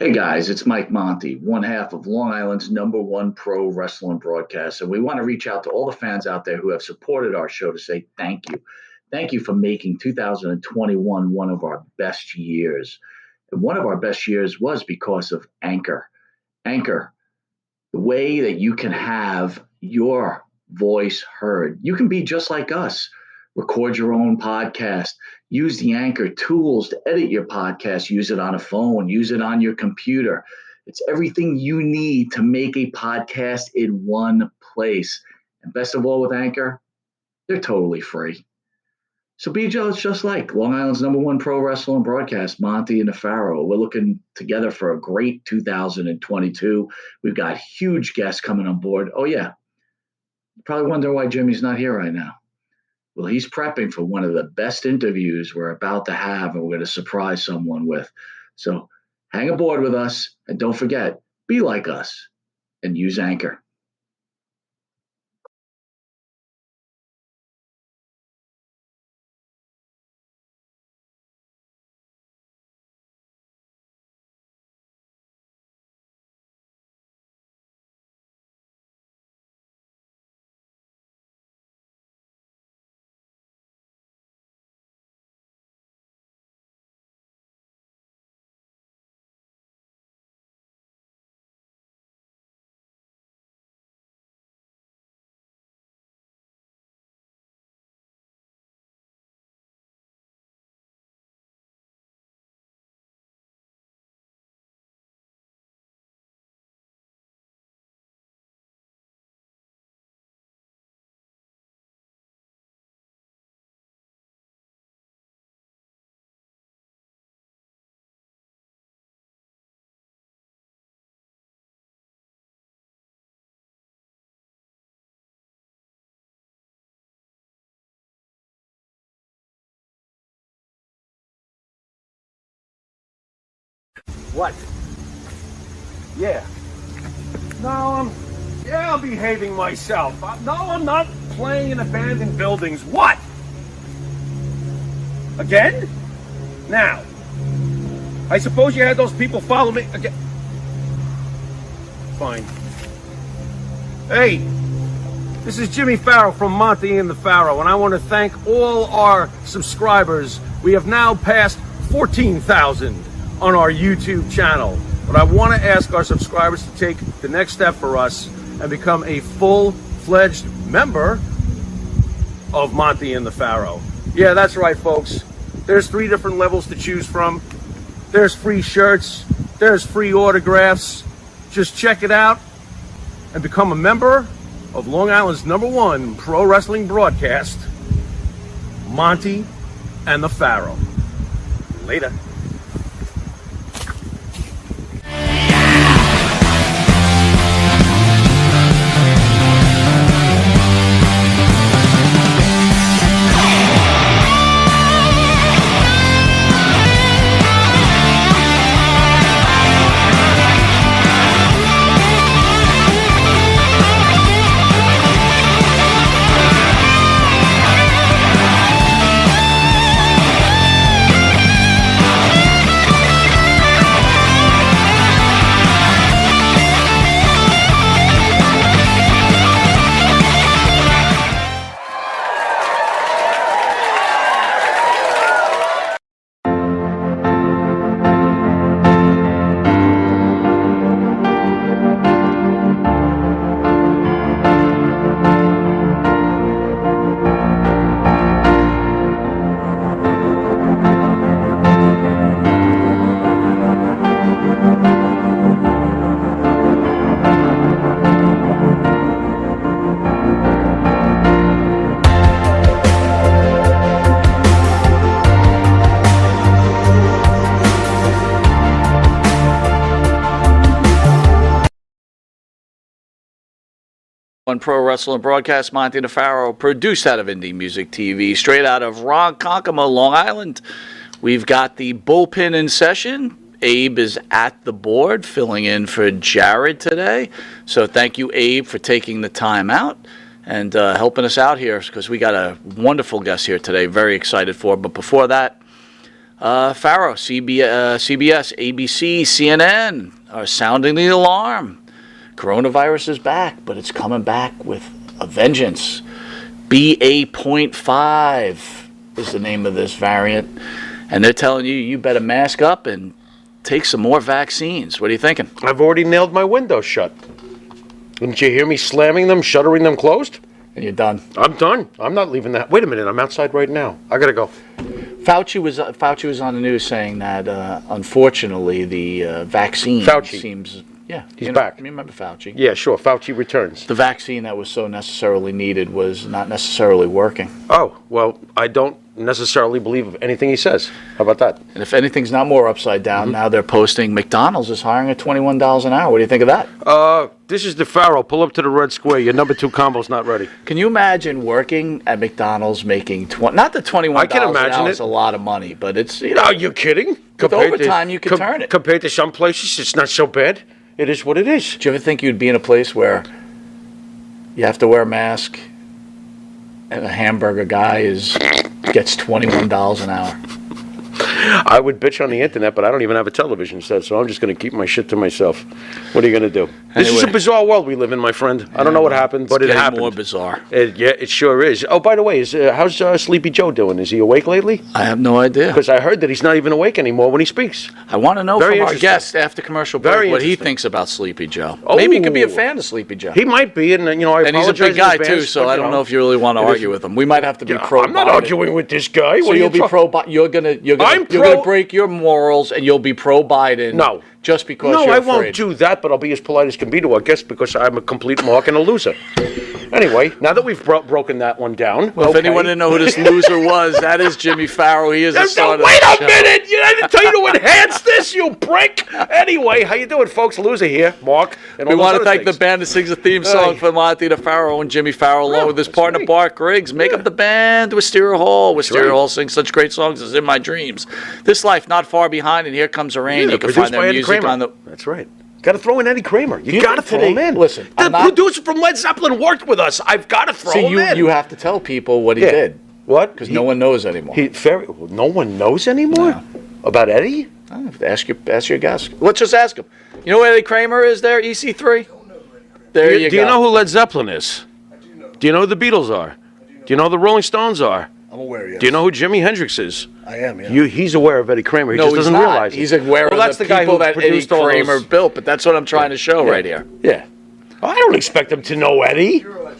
Hey guys, it's Mike Monty, one half of Long Island's #1 pro wrestling broadcast. And we want to reach out to all the fans out there who have supported our show to say thank you. Thank you for making 2021 one of our best years. And one of our best years was because of Anchor. Anchor, the way that you can have your voice heard. You can be just like us. Record your own podcast. Use the Anchor tools to edit your podcast. Use it on a phone. Use it on your computer. It's everything you need to make a podcast in one place. And best of all with Anchor, they're totally free. So be just like Long Island's #1 pro wrestling broadcast, Monty and the Pharaoh. We're looking together for a great 2022. We've got huge guests coming on board. Oh, yeah. You probably wonder why Jimmy's not here right now. Well, he's prepping for one of the best interviews we're about to have, and we're going to surprise someone with. So hang aboard with us, and don't forget, be like us and use Anchor. What? Yeah. No, I'm behaving myself. No, I'm not playing in abandoned buildings. What? Again? Now, I suppose you had those people follow me again. Fine. Hey, this is Jimmy Farrow from Monty and the Pharaoh, and I want to thank all our subscribers. We have now passed 14,000 on our YouTube channel. But I want to ask our subscribers to take the next step for us and become a full-fledged member of Monty and the Pharaoh. Yeah, that's right, folks. There's 3 different levels to choose from. There's free shirts. There's free autographs. Just check it out and become a member of Long Island's #1 pro wrestling broadcast, Monty and the Pharaoh. Later. One pro wrestling broadcast, Monty and the Pharaoh, produced out of Indie Music TV, straight out of Ronkonkoma, Long Island. We've got the bullpen in session. Abe is at the board, filling in for Jared today. So thank you, Abe, for taking the time out and helping us out here, because we got a wonderful guest here today. Very excited for. But before that, Farrow, CBS, ABC, CNN are sounding the alarm. Coronavirus is back, but it's coming back with a vengeance. BA.5 is the name of this variant. And they're telling you better mask up and take some more vaccines. What are you thinking? I've already nailed my windows shut. Didn't you hear me slamming them, shuttering them closed? And you're done. I'm done. I'm not leaving that. Wait a minute. I'm outside right now. I got to go. Fauci was on the news saying that, unfortunately, the vaccine seems... Yeah. He's back. You remember Fauci? Yeah, sure. Fauci returns. The vaccine that was so necessarily needed was not necessarily working. Oh, well, I don't necessarily believe anything he says. How about that? And if anything's not more upside down, now they're posting McDonald's is hiring at $21 an hour. What do you think of that? This is the Farrow. Pull up to the red square. Your number 2 combo's not ready. Can you imagine working at McDonald's making not the $21 I can imagine an hour it. is a lot of money, but it's Are you kidding? With overtime, you can turn it. Compared to some places, it's not so bad. It is what it is. Do you ever think you'd be in a place where you have to wear a mask and a hamburger guy gets $21 an hour? I would bitch on the internet, but I don't even have a television set, so I'm just going to keep my shit to myself. What are you going to do? This is a bizarre world we live in, my friend. I don't know what happened, but it happened. More bizarre. It sure is. Oh, by the way, how's Sleepy Joe doing? Is he awake lately? I have no idea. Because I heard that he's not even awake anymore when he speaks. I want to know from our guest after commercial break what he thinks about Sleepy Joe. Oh. Maybe he could be a fan of Sleepy Joe. He might be, and I and he's a big guy too, so I don't know if you really want to argue with him. We might have to be pro. I'm not arguing with this guy. So you'll be pro. You're gonna break your morals and you'll be pro Biden. No. Just because No, you're I afraid. won't do that, but I'll be as polite as can be to our guests because I'm a complete mark and a loser. Anyway, now that we've broken that one down. Well, if anyone didn't know who this loser was, that is Jimmy Farrow. He is the star of the Wait show. a minute! I didn't tell you to enhance this, you prick! Anyway, how you doing, folks? Loser here, Mark. And We all want those to thank things. the band that sings the theme song for Monty DeFaro and Jimmy Farrow, along with his partner right. Bart Griggs. Make up the band, Wisteria Hall. Wisteria Hall sings such great songs as In My Dreams. This Life Not Far Behind and Here Comes the Rain. Yeah, You can find their music on the... That's right. Got to throw in Eddie Kramer. You got to throw him in. Listen, the producer from Led Zeppelin worked with us. I've got to throw him in. You have to tell people what he did. What? Because no one knows anymore. No one knows anymore? No. About Eddie? I have to ask your guest. Let's just ask him. You know who Eddie Kramer is there, EC3? There you go. Do you know who Led Zeppelin is? I do know. Do you know who the Beatles are? Do you know who the Rolling Stones are? I'm aware, yes. Do you know who Jimi Hendrix is? I am, yeah. He's aware of Eddie Kramer. He No, just he's doesn't not. realize it. He's aware of the people that Eddie Kramer built, but that's what I'm trying to show right here. Yeah. I don't expect him to know Eddie. I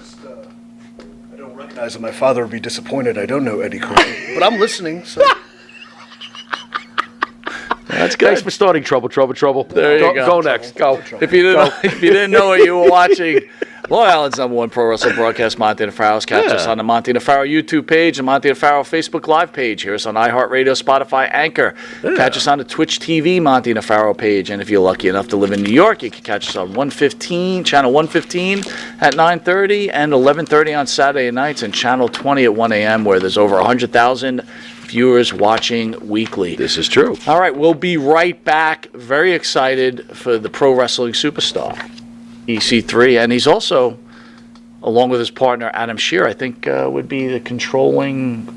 don't recognize him. My father would be disappointed I don't know Eddie Kramer. But I'm listening, so... That's good. Thanks for starting trouble. There you go. Go next. Go. If you didn't know it, you were watching Long Island's #1 pro wrestling broadcast, Monty DeFaro. Catch us on the Monty DeFaro YouTube page and Monty DeFaro Facebook Live page. Hear us on iHeartRadio, Spotify, Anchor. Catch us on the Twitch TV Monty DeFaro page. And if you're lucky enough to live in New York, you can catch us on channel 115 at 9:30 and 11:30 on Saturday nights, and channel 20 at 1 a.m. where there's over 100,000 viewers watching weekly. This is true. All right, we'll be right back. Very excited for the pro wrestling superstar, EC3, and he's also, along with his partner Adam Shear, I think would be the controlling,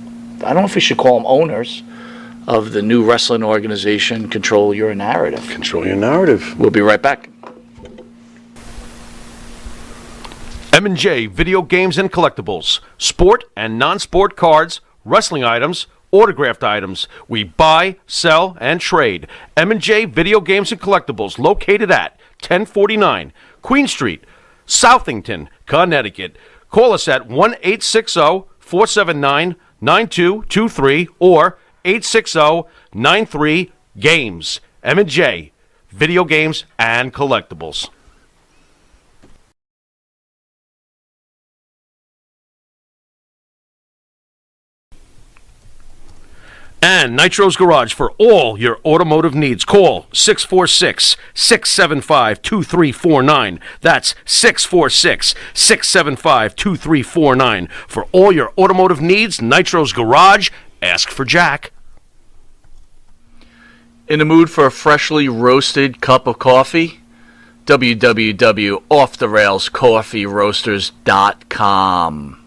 I don't know if we should call them owners, of the new wrestling organization, Control Your Narrative. Control Your Narrative. We'll be right back. M&J Video Games and Collectibles. Sport and non-sport cards, wrestling items, autographed items. We buy, sell, and trade. M&J Video Games and Collectibles, located at 1049 Queen Street, Southington, Connecticut. Call us at 1-860-479-9223 or 860-93-GAMES. M&J Video Games and Collectibles. And Nitro's Garage for all your automotive needs. Call 646-675-2349. That's 646-675-2349. For all your automotive needs, Nitro's Garage. Ask for Jack. In the mood for a freshly roasted cup of coffee? www.offtherailscoffeeroasters.com.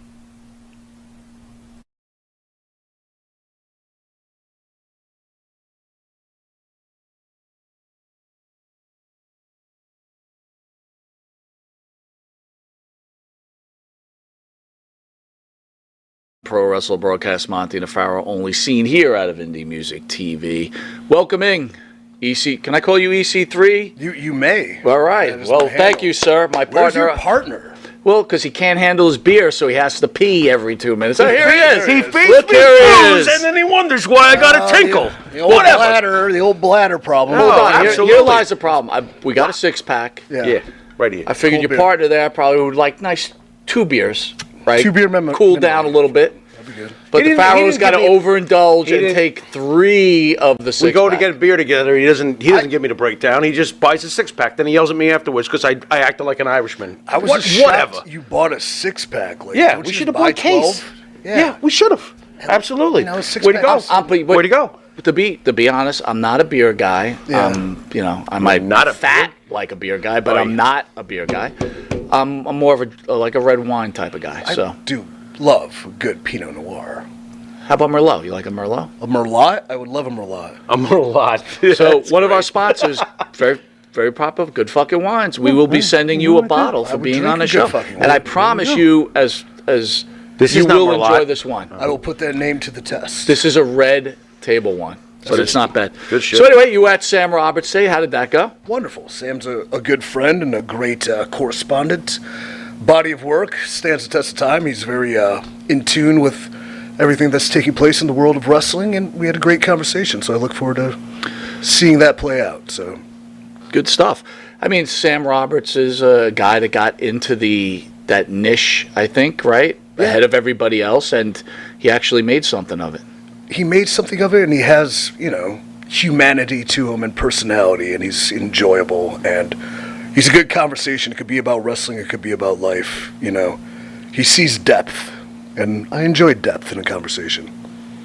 pro wrestler broadcast, Monty and Farrell, only seen here out of Indie Music TV. Welcoming EC. Can I call you EC3? You may. All right. Well, thank you, sir. My partner. Where's your partner? Well, because he can't handle his beer, so he has to pee every 2 minutes. Oh, here he is. He feeds me Look, here he booze, is. and then he wonders why I got a tinkle. The old bladder problem. Hold on. absolutely. Here lies the problem. We got a 6-pack. Yeah, right here. I figured Cool your beer. partner there probably would like nice 2 beers, right? 2 beer cool down a little bit. That'd be good. But He the didn't- he Pharaoh's didn't got to give me- overindulge he and didn't- take 3 of the 6. We go to get a beer together. He doesn't give me the breakdown. He just buys a 6-pack. Then he yells at me afterwards because I acted like an Irishman. I was just whatever. shocked you bought a 6-pack. Like, Yeah, don't we you should have just buy bought a case. 12? Yeah, we should have. Absolutely. You know, a Way to 6-pack. go. Way to go. To be honest, I'm not a beer guy. Yeah. I might not a fat like a beer guy, but Right. I'm not a beer guy. I'm more of a red wine type of guy. So I do love a good Pinot Noir. how about Merlot? You like a Merlot? A Merlot? I would love a Merlot. I'm a lot. So one of our sponsors, very, very proper, Good Fucking Wines. We will be sending you a bottle I for would being drink on the a show, Good Fucking and I Wine. promise you, as This you is not will Merlot. enjoy this one. I will put that name to the test. This is a red table one, but it's not bad. Good shit. So anyway, you were at Sam Roberts Day. How did that go? Wonderful. Sam's a good friend and a great correspondent. Body of work stands the test of time. He's very in tune with everything that's taking place in the world of wrestling, and we had a great conversation. So I look forward to seeing that play out. So Good stuff. I mean, Sam Roberts is a guy that got into that niche, I think, right? Ahead of everybody else, and he actually made something of it. he made something of it, and he has, humanity to him and personality, and he's enjoyable, and he's a good conversation. It could be about wrestling, it could be about life, He sees depth, and I enjoy depth in a conversation.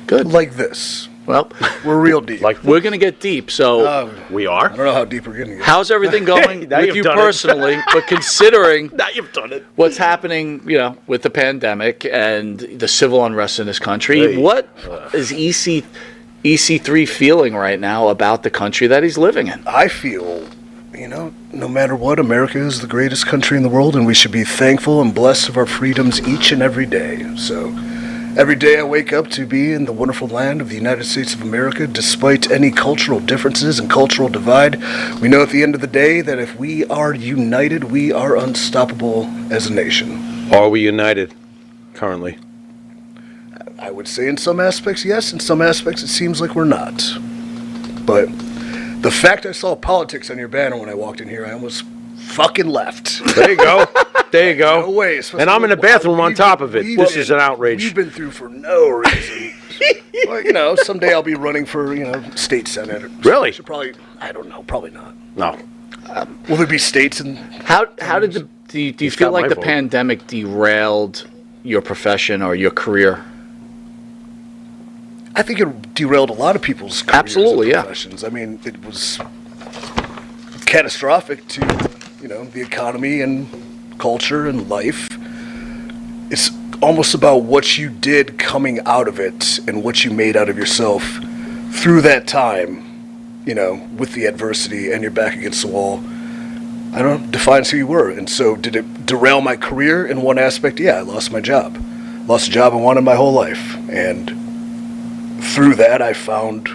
Good. Like this. Well, We're real deep. we're going to get deep. So We I are. don't know how deep we're going to get. how's everything going Now with you've you done it. personally? But considering Now you've done it. what's happening, with the pandemic and the civil unrest in this country, Hey. what is EC3 feeling right now about the country that he's living in? I feel, no matter what, America is the greatest country in the world, and we should be thankful and blessed of our freedoms each and every day. So, every day I wake up to be in the wonderful land of the United States of America, despite any cultural differences and cultural divide. We know at the end of the day that if we are united, we are unstoppable as a nation. Are we united currently? I would say in some aspects, yes. In some aspects, it seems like we're not. But the fact I saw politics on your banner when I walked in here, I almost fucking left. There you go. There you go. No way. And I'm in the bathroom on top of it. This is an outrage. We've been through for no reason. Well, someday I'll be running for, state senate. Really? Should probably, I don't know, probably not. No. Will there be states in? How did do you feel got like my the vote. pandemic derailed your profession or your career? I think it derailed a lot of people's careers Absolutely, and yeah. professions. I mean, it was catastrophic to, the economy and culture and life. It's almost about what you did coming out of it and what you made out of yourself through that time, with the adversity and you're back against the wall. I don't know, defines who you were. And so did it derail my career in one aspect? Yeah, I lost my job. Lost a job I wanted my whole life. And through that, I found,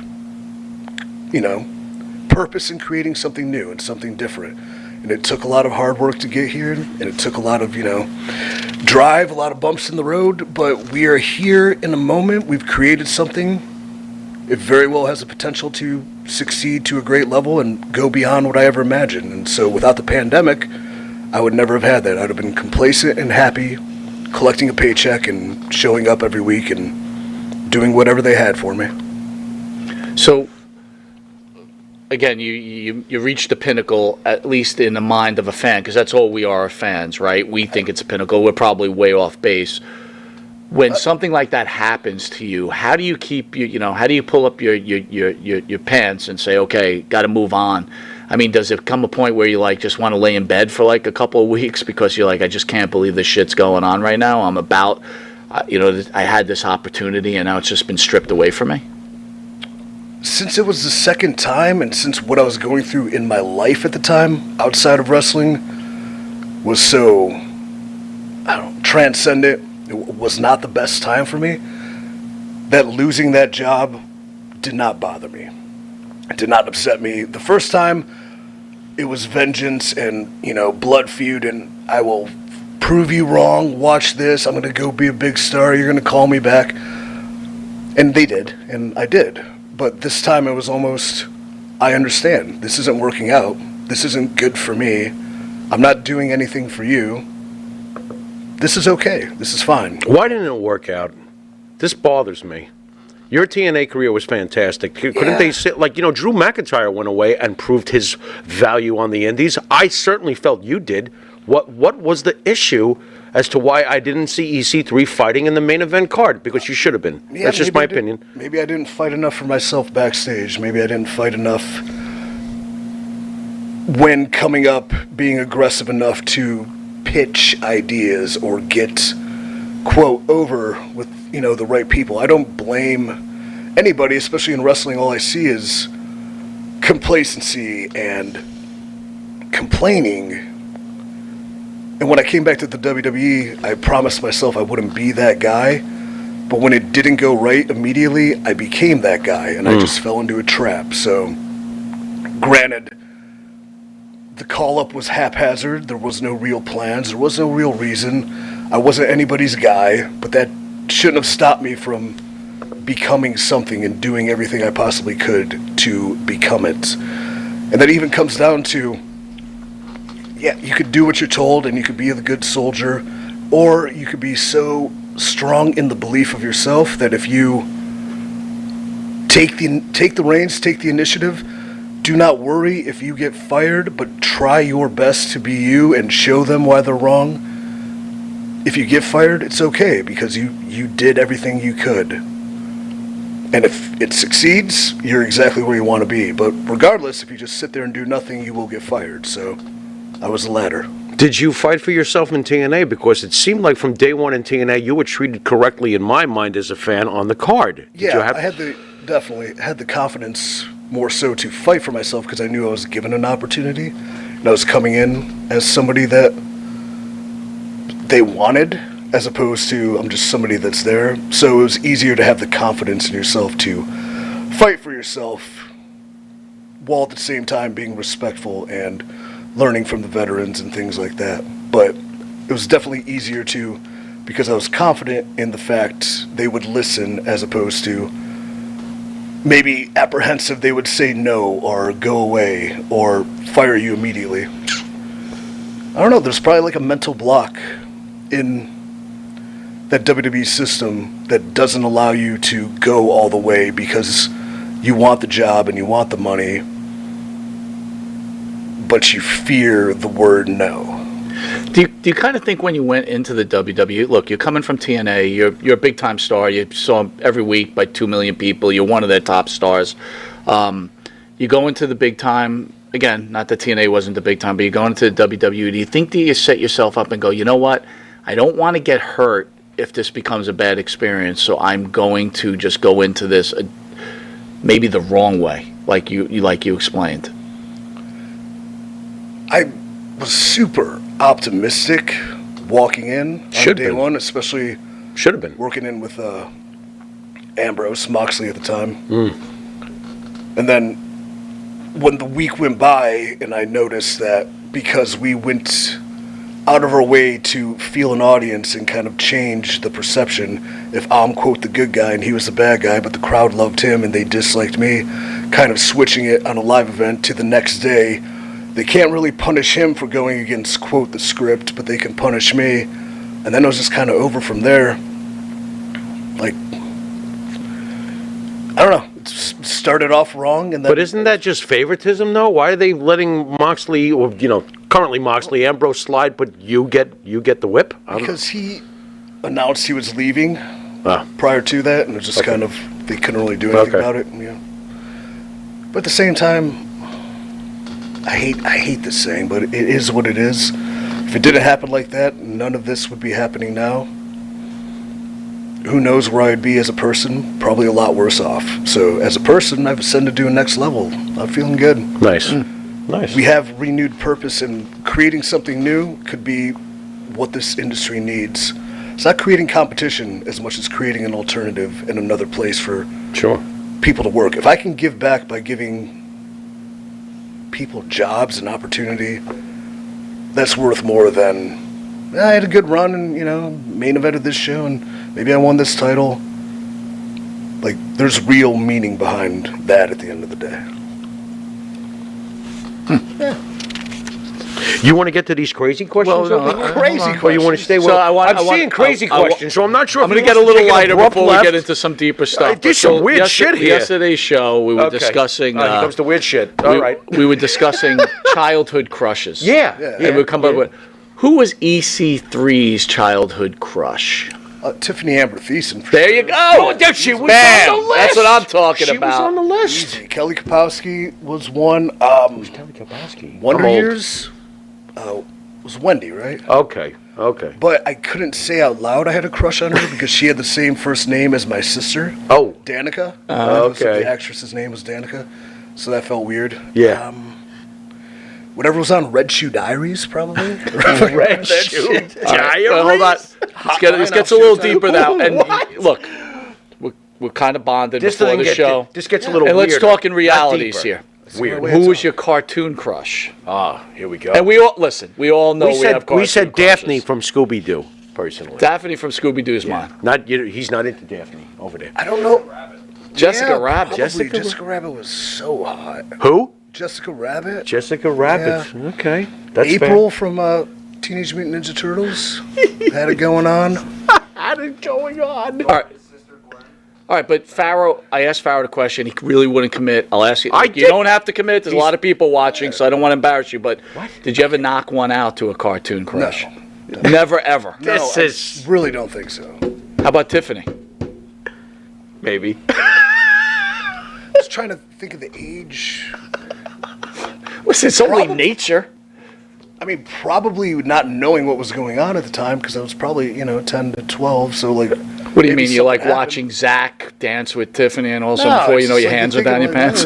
purpose in creating something new and something different. And it took a lot of hard work to get here, and it took a lot of, drive, a lot of bumps in the road, but we are here in a moment. We've created something. It very well has the potential to succeed to a great level and go beyond what I ever imagined. And so without the pandemic, I would never have had that. I'd have been complacent and happy, collecting a paycheck and showing up every week and doing whatever they had for me. So, again, you reached the pinnacle, at least in the mind of a fan, because that's all we are fans, right? We think it's a pinnacle. We're probably way off base. When something like that happens to you, how do you keep how do you pull up your pants and say, okay, got to move on? I mean, does it come a point where you just want to lay in bed for a couple of weeks because you're I just can't believe this shit's going on right now? I'm about, I had this opportunity and now it's just been stripped away from me. Since it was the second time, and since what I was going through in my life at the time, outside of wrestling, was so, transcendent It was not the best time for me. That losing that job did not bother me. It did not upset me. The first time, it was vengeance and, blood feud, and I will prove you wrong. Watch this. I'm going to go be a big star. You're going to call me back. And they did, and I did. But this time it was almost, I understand. This isn't working out. This isn't good for me. I'm not doing anything for you. This is okay. This is fine. Why didn't it work out? This bothers me. Your TNA career was fantastic. Couldn't they sit, Drew McIntyre went away and proved his value on the indies? I certainly felt you did. What was the issue as to why I didn't see EC3 fighting in the main event card? Because you should have been. Yeah, that's just my opinion. Maybe I didn't fight enough for myself backstage. Maybe I didn't fight enough when coming up, being aggressive enough to pitch ideas or get, quote, over with, the right people. I don't blame anybody, especially in wrestling. All I see is complacency and complaining. And when I came back to the WWE, I promised myself I wouldn't be that guy. But when it didn't go right immediately, I became that guy, and I just fell into a trap. So, granted, the call-up was haphazard. There was no real plans. There was no real reason. I wasn't anybody's guy, but that shouldn't have stopped me from becoming something and doing everything I possibly could to become it. And that even comes down to, you could do what you're told and you could be a good soldier, or you could be so strong in the belief of yourself that if you take the reins, take the initiative, do not worry if you get fired, but try your best to be you and show them why they're wrong. If you get fired, it's okay, because you did everything you could. And if it succeeds, you're exactly where you want to be. But regardless, if you just sit there and do nothing, you will get fired. So I was the latter. Did you fight for yourself in TNA? Because it seemed like from day one in TNA, you were treated correctly, in my mind, as a fan on the card. I definitely had the confidence more so to fight for myself because I knew I was given an opportunity. And I was coming in as somebody that they wanted, as opposed to I'm just somebody that's there. So it was easier to have the confidence in yourself to fight for yourself while at the same time being respectful and learning from the veterans and things like that. But it was definitely easier to, because I was confident in the fact they would listen, as opposed to maybe apprehensive they would say no or go away or fire you immediately. I don't know, there's probably like a mental block in that WWE system that doesn't allow you to go all the way because you want the job and you want the money, but you fear the word no. Do you kind of think when you went into the WWE, look, you're coming from TNA, you're a big-time star, you saw them every week by 2 million people, you're one of their top stars. You go into the big time, again, not that TNA wasn't the big time, but you go into the WWE, do you think that you set yourself up and go, you know what, I don't want to get hurt if this becomes a bad experience, so I'm going to just go into this maybe the wrong way, like you explained? I was super optimistic walking in on day one, especially should have been working in with Ambrose Moxley at the time. And then when the week went by and I noticed that because we went out of our way to feel an audience and kind of change the perception, if I'm, quote, the good guy and he was the bad guy, but the crowd loved him and they disliked me, kind of switching it on a live event to the next day. They can't really punish him for going against, quote, the script, but they can punish me. And then it was just kind of over from there. Like, I don't know. It started off wrong. And then, but isn't that just favoritism, though? Why are they letting Moxley, or, currently Moxley, Ambrose slide, but you get the whip? Because he announced he was leaving prior to that, and it was just kind of, they couldn't really do anything about it. But at the same time, I hate this saying, but it is what it is. If it didn't happen like that, none of this would be happening now. Who knows where I'd be as a person? Probably a lot worse off. So as a person, I've ascended to a next level. I'm feeling good. Nice. Nice. We have renewed purpose, and creating something new could be what this industry needs It's not creating competition as much as creating an alternative and another place for people to work. If I can give back by giving people jobs and opportunity, that's worth more than I had a good run and main evented this show and maybe I won this title. Like, there's real meaning behind that at the end of the day. Yeah. You want to get to these crazy questions? Well, no, crazy questions. Or you want to stay with? So I'm seeing crazy questions, so I'm not sure. I'm going to get a little lighter before we get into some deeper stuff. There's some weird shit here. Yesterday's show, we were discussing. Here comes the weird shit. All right. We were discussing childhood crushes. Yeah. And we come up with who was EC3's childhood crush? Tiffany Amber Thiessen. There you go. Oh, she was Bam. on the list. That's what I'm talking about. She was on the list. Easy. Kelly Kapowski was one. Who's Kelly Kapowski? Wonder Years was Wendy, right? Okay. But I couldn't say out loud I had a crush on her because she had the same first name as my sister. Oh. Danica. Okay. The actress's name was Danica. So that felt weird. Yeah. Whatever was on Red Shoe Diaries, probably. Red Shoe Diaries? Hold on. This gets a little deeper now. And look, we're kind of bonded before the show. This gets a little weird. And let's talk in realities deeper. here. Weird. Who was your cartoon crush? Here we go. And we all listen. We all know we have cartoon We said crushes. Daphne from Scooby Doo, personally. Daphne from Scooby Doo is mine. He's not into Daphne over there. I don't know. Jessica Rabbit. Probably. Jessica Rabbit was so hot. Who? Jessica Rabbit. Jessica Rabbit. Yeah. Okay. That's April from Teenage Mutant Ninja Turtles. Had it going on. Had it going on. All right, but Farrow, I asked Farrow the question. He really wouldn't commit. I'll ask you. I You did. don't have to commit. There's a lot of people watching, so I don't want to embarrass you. But did you ever knock one out to a cartoon crush? No. Never, ever. This is I really don't think so. How about Tiffany? maybe. I was trying to think of the age. Listen, it's only nature. I mean, probably not knowing what was going on at the time because I was probably, 10 to 12. So, like, What do you mean? You like watching Zach dance with Tiffany and all of a sudden before you know your hands are down your pants?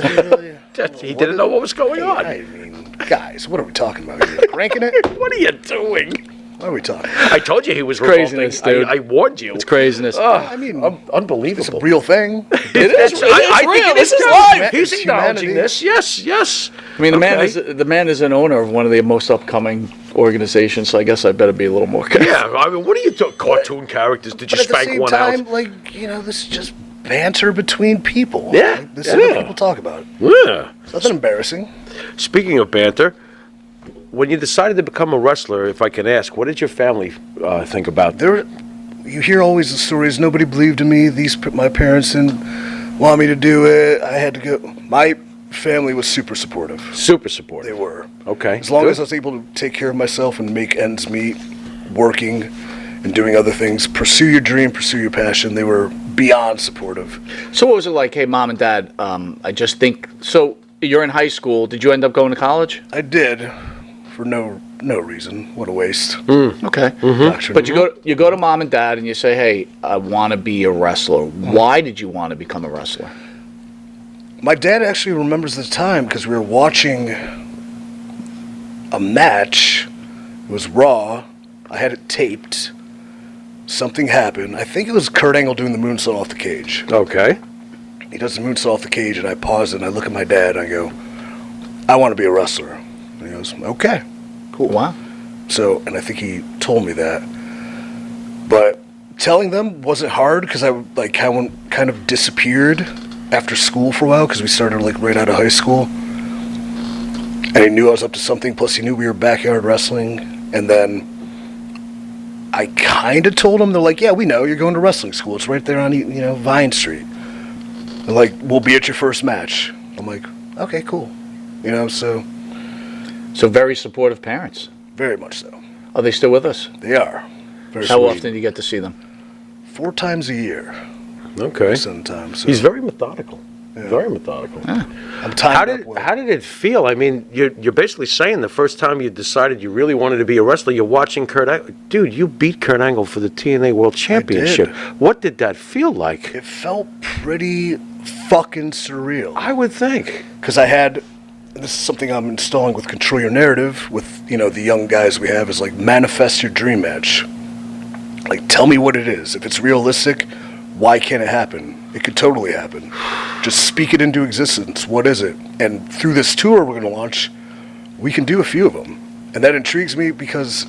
He didn't know what was going on. I mean, guys, what are we talking about here? Cranking it? What are you doing? What are we talking? I told you he was craziness, revolting. dude. I warned you. It's craziness. I mean, Unbelievable. it's a real thing. It is. I think it is live. He's It's acknowledging humanity. this. Yes. I mean, the man is an owner of one of the most upcoming organizations, so I guess I better be a little more careful. Yeah, I mean, what are you doing? Cartoon characters? Did you But at the spank same one time, out? like, this is just banter between people. Yeah. Like, this is what people talk about. Yeah. It's nothing embarrassing. Speaking of banter, when you decided to become a wrestler, if I can ask, what did your family think about that? You hear always the stories. Nobody believed in me. My parents didn't want me to do it. I had to go. My family was super supportive. Super supportive. They were. Okay. As long good. as I was able to take care of myself and make ends meet, working and doing other things, pursue your dream, pursue your passion, they were beyond supportive. So what was it like? Hey, Mom and Dad, I just think... So you're in high school. Did you end up going to college? I did, for no reason. What a waste. Okay. Doctrine. But you go to Mom and Dad and you say, hey, I want to be a wrestler. Why did you want to become a wrestler? My dad actually remembers the time because we were watching a match. It was Raw. I had it taped. Something happened. I think it was Kurt Angle doing the moonsault off the cage. Okay. He does the moonsault off the cage, and I pause and I look at my dad and I go, I want to be a wrestler. And he goes, okay, cool. Wow. So, and I think he told me that. But telling them wasn't hard because I kind of disappeared after school for a while because we started like right out of high school. And he knew I was up to something, plus he knew we were backyard wrestling. And then I kind of told them, they're like, yeah, we know, you're going to wrestling school. It's right there on, Vine Street. They're like, we'll be at your first match. I'm like, okay, cool. So very supportive parents. very much so. Are they still with us? They are. Very How sweet. often do you get to see them? 4 times a year. Okay. Sometimes. So He's very methodical. Yeah. Very methodical. I'm timed up well. How did it feel? I mean, you're basically saying the first time you decided you really wanted to be a wrestler, you're watching Kurt Angle. Dude, you beat Kurt Angle for the TNA World Championship. What did that feel like? It felt pretty fucking surreal. I would think. Because I had, this is something I'm installing with Control Your Narrative with, the young guys we have, is like manifest your dream match. Like, tell me what it is. If it's realistic, why can't it happen? It could totally happen. Just speak it into existence. What is it? And through this tour we're going to launch, we can do a few of them. And that intrigues me because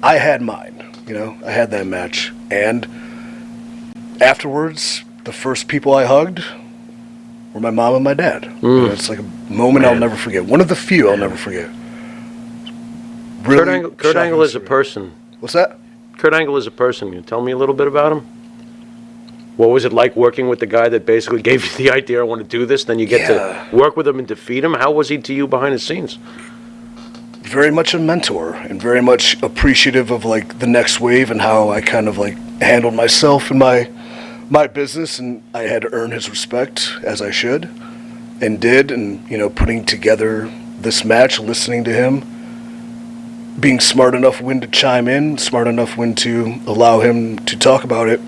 I had mine. I had that match. And afterwards, the first people I hugged were my mom and my dad. It's like a moment I'll never forget. One of the few I'll never forget. Really Kurt Angle is a person. What's that? Kurt Angle is a person. Can you tell me a little bit about him? What was it like working with the guy that basically gave you the idea, I want to do this, then you get to work with him and defeat him? How was he to you behind the scenes? Very much a mentor and very much appreciative of like the next wave and how I kind of like handled myself and my business, and I had to earn his respect as I should and did. And putting together this match, listening to him, being smart enough when to chime in, smart enough when to allow him to talk about it,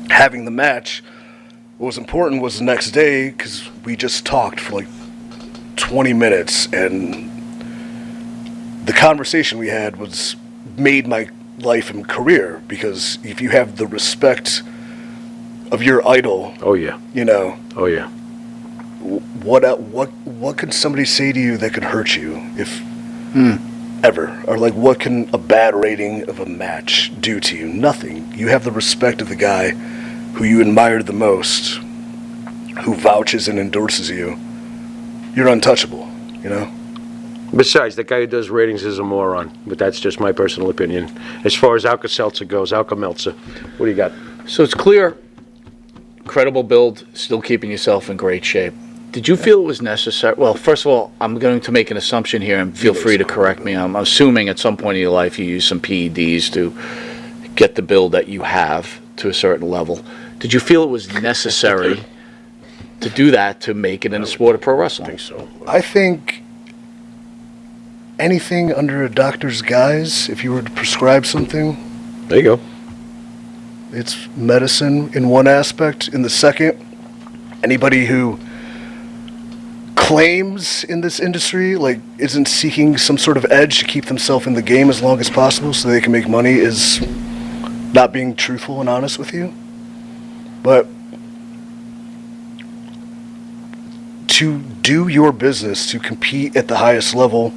having the match. What was important was the next day, because we just talked for like 20 minutes, and the conversation we had made my life and career, because if you have the respect of your idol, oh yeah, what could somebody say to you that could hurt you if ever? Or like, what can a bad rating of a match do to you? Nothing. You have the respect of the guy who you admire the most, who vouches and endorses you. You're untouchable, Besides, the guy who does ratings is a moron, but that's just my personal opinion. As far as Alka-Seltzer goes, Alka-Meltzer, what do you got? So it's clear, credible build, still keeping yourself in great shape. Did you feel it was necessary? Well, first of all, I'm going to make an assumption here, and feel free to correct me. I'm assuming at some point in your life you used some PEDs to get the build that you have to a certain level. Did you feel it was necessary to do that to make it in the sport of pro wrestling? I think so. I think anything under a doctor's guise, if you were to prescribe something, there you go. It's medicine in one aspect. In the second, anybody who claims in this industry, like, isn't seeking some sort of edge to keep themselves in the game as long as possible so they can make money, is not being truthful and honest with you. But to do your business, to compete at the highest level,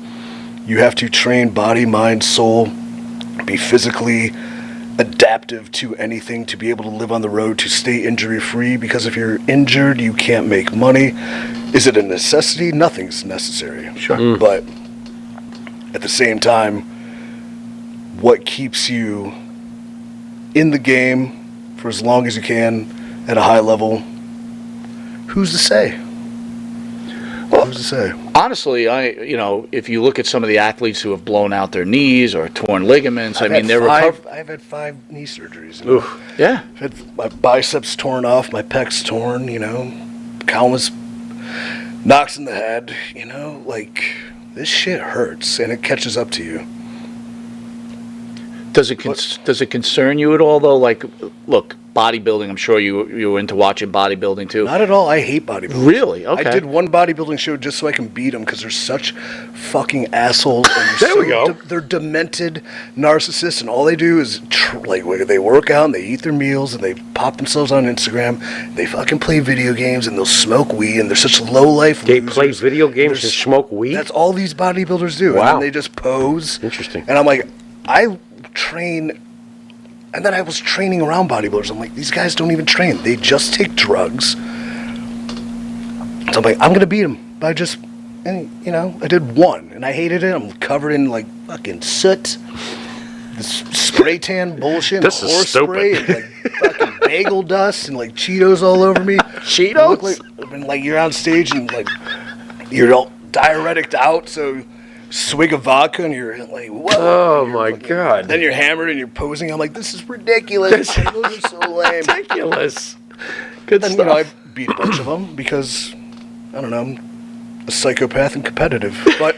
you have to train body, mind, soul, be physically adaptive to anything, to be able to live on the road, to stay injury-free, because if you're injured, you can't make money. Is it a necessity? Nothing's necessary. Sure. But at the same time, what keeps you in the game for as long as you can at a high level, who's to say? Who's to say? Honestly, if you look at some of the athletes who have blown out their knees or torn ligaments, I've had 5 knee surgeries. Oof. Yeah. I've had my biceps torn off, my pecs torn, countless knocks in the head, like, this shit hurts and it catches up to you. Does it concern you at all, though? Like, look, bodybuilding, I'm sure you were into watching bodybuilding, too. Not at all. I hate bodybuilding. Really? Okay. I did one bodybuilding show just so I can beat them, because they're such fucking assholes. And There we go. They're demented narcissists, and all they do is, they work out, and they eat their meals, and they pop themselves on Instagram. They fucking play video games, and they'll smoke weed, and they're such low-life They losers. play video games and smoke weed? That's all these bodybuilders do. Wow. And then they just pose. Interesting. And I'm like, I train, and then I was training around bodybuilders. I'm like, these guys don't even train. They just take drugs. So I'm like, I'm going to beat them by just, and I did one, and I hated it. I'm covered in, like, fucking soot, this spray tan bullshit, This is horse stupid. spray, and, like, fucking bagel dust, and, like, Cheetos all over me. Cheetos? Like you're on stage, and, like, you're all diureticed out, so swig of vodka, and you're like, whoa. Oh, my God. Then you're hammered and you're posing. I'm like, this is ridiculous. Those are so lame. Ridiculous. Good Then, stuff. I beat a bunch of them because, I don't know, I'm a psychopath and competitive. But,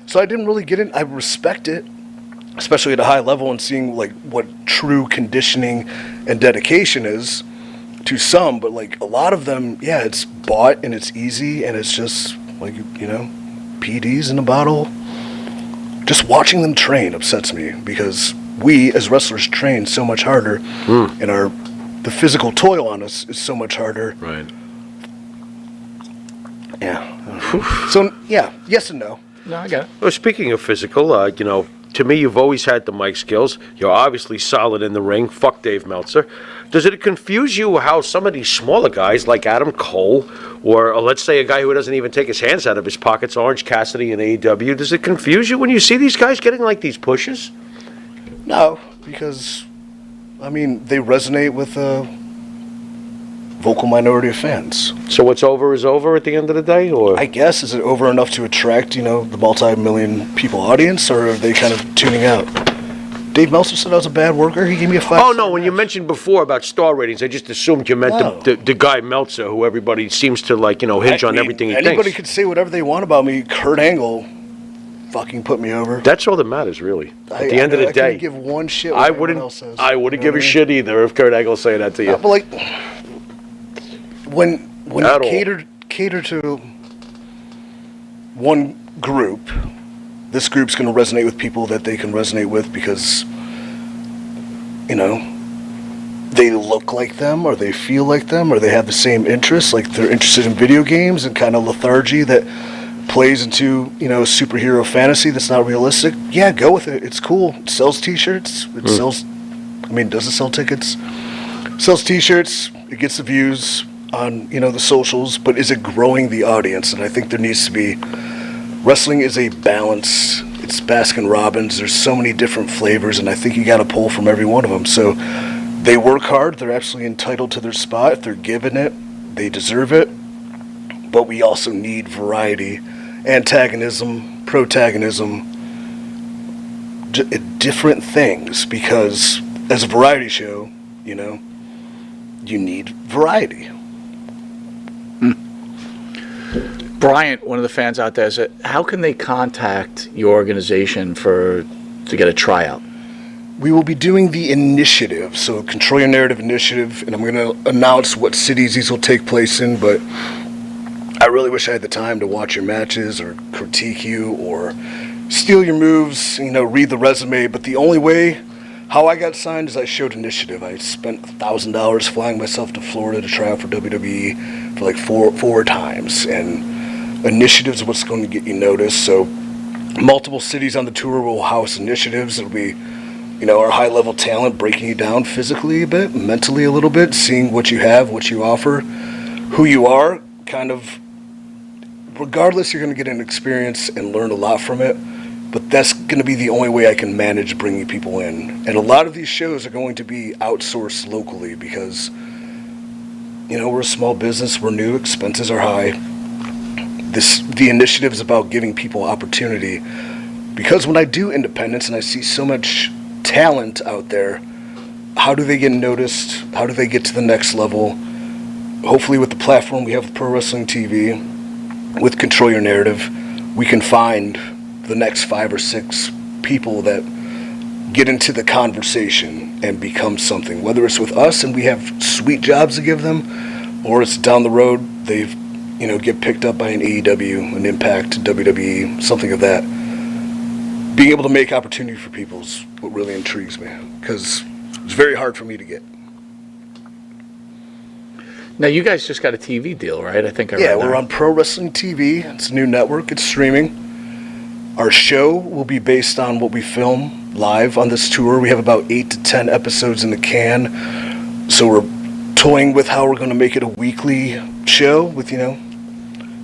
so I didn't really get in. I respect it, especially at a high level, and seeing, like, what true conditioning and dedication is to some. But, like, a lot of them, yeah, it's bought and it's easy, and it's just, like, PDs in a bottle. Just watching them train upsets me, because we as wrestlers train so much harder, and the physical toil on us is so much harder. Right. Yeah. So yeah, yes and no. No, I got it. Well, speaking of physical, to me, you've always had the mic skills. You're obviously solid in the ring. Fuck Dave Meltzer. Does it confuse you how some of these smaller guys like Adam Cole, or let's say a guy who doesn't even take his hands out of his pockets, Orange Cassidy in AEW, does it confuse you when you see these guys getting like these pushes? No, because, I mean, they resonate with a vocal minority of fans. So what's over is over at the end of the day, or? I guess, is it over enough to attract, the multi-million people audience, or are they kind of tuning out? Dave Meltzer said I was a bad worker. He gave me a 5. Oh, no, when you mentioned before about star ratings, I just assumed you meant the guy Meltzer, who everybody seems to, hinge on everything he thinks. Anybody could say whatever they want about me. Kurt Angle fucking put me over. That's all that matters, really. At the end of the day. I couldn't give one shit what I everyone else says. I wouldn't give a shit either if Kurt Angle saying that to you. But when you cater to one group, this group's going to resonate with people that they can resonate with because, they look like them, or they feel like them, or they have the same interests, like they're interested in video games and kind of lethargy that plays into, superhero fantasy that's not realistic. Yeah, go with it. It's cool. It sells t-shirts. It sells, does it sell tickets? It sells t-shirts. It gets the views on, the socials, but is it growing the audience? And I think there needs to be, wrestling is a balance. It's Baskin Robbins. There's so many different flavors, and I think you got to pull from every one of them. So they work hard. They're absolutely entitled to their spot. If they're given it, they deserve it. But we also need variety, antagonism, protagonism, different things, because as a variety show, you need variety. Bryant, one of the fans out there, said, how can they contact your organization to get a tryout? We will be doing the initiative, so Control Your Narrative initiative, and I'm going to announce what cities these will take place in, but I really wish I had the time to watch your matches or critique you or steal your moves, read the resume, but the only way how I got signed is I showed initiative. I spent $1,000 flying myself to Florida to try out for WWE for four times, and initiatives are what's going to get you noticed. So multiple cities on the tour will house initiatives. It'll be, our high-level talent breaking you down physically a bit, mentally a little bit, seeing what you have, what you offer, who you are, kind of. Regardless, you're going to get an experience and learn a lot from it, but that's going to be the only way I can manage bringing people in. And a lot of these shows are going to be outsourced locally because, we're a small business, we're new, expenses are high. The initiative is about giving people opportunity, because when I do independence and I see so much talent out there, how do they get noticed? How do they get to the next level? Hopefully with the platform we have with Pro Wrestling TV, with Control Your Narrative, we can find the next 5 or 6 people that get into the conversation and become something, whether it's with us and we have sweet jobs to give them, or it's down the road they've get picked up by an AEW, an Impact, WWE, something of that. Being able to make opportunity for people is what really intrigues me, because it's very hard for me to get. Now, you guys just got a TV deal, right? I think I read Yeah, that. we're on Pro Wrestling TV. It's a new network. It's streaming. Our show will be based on what we film live on this tour. We have about 8 to 10 episodes in the can. So we're toying with how we're going to make it a weekly show with,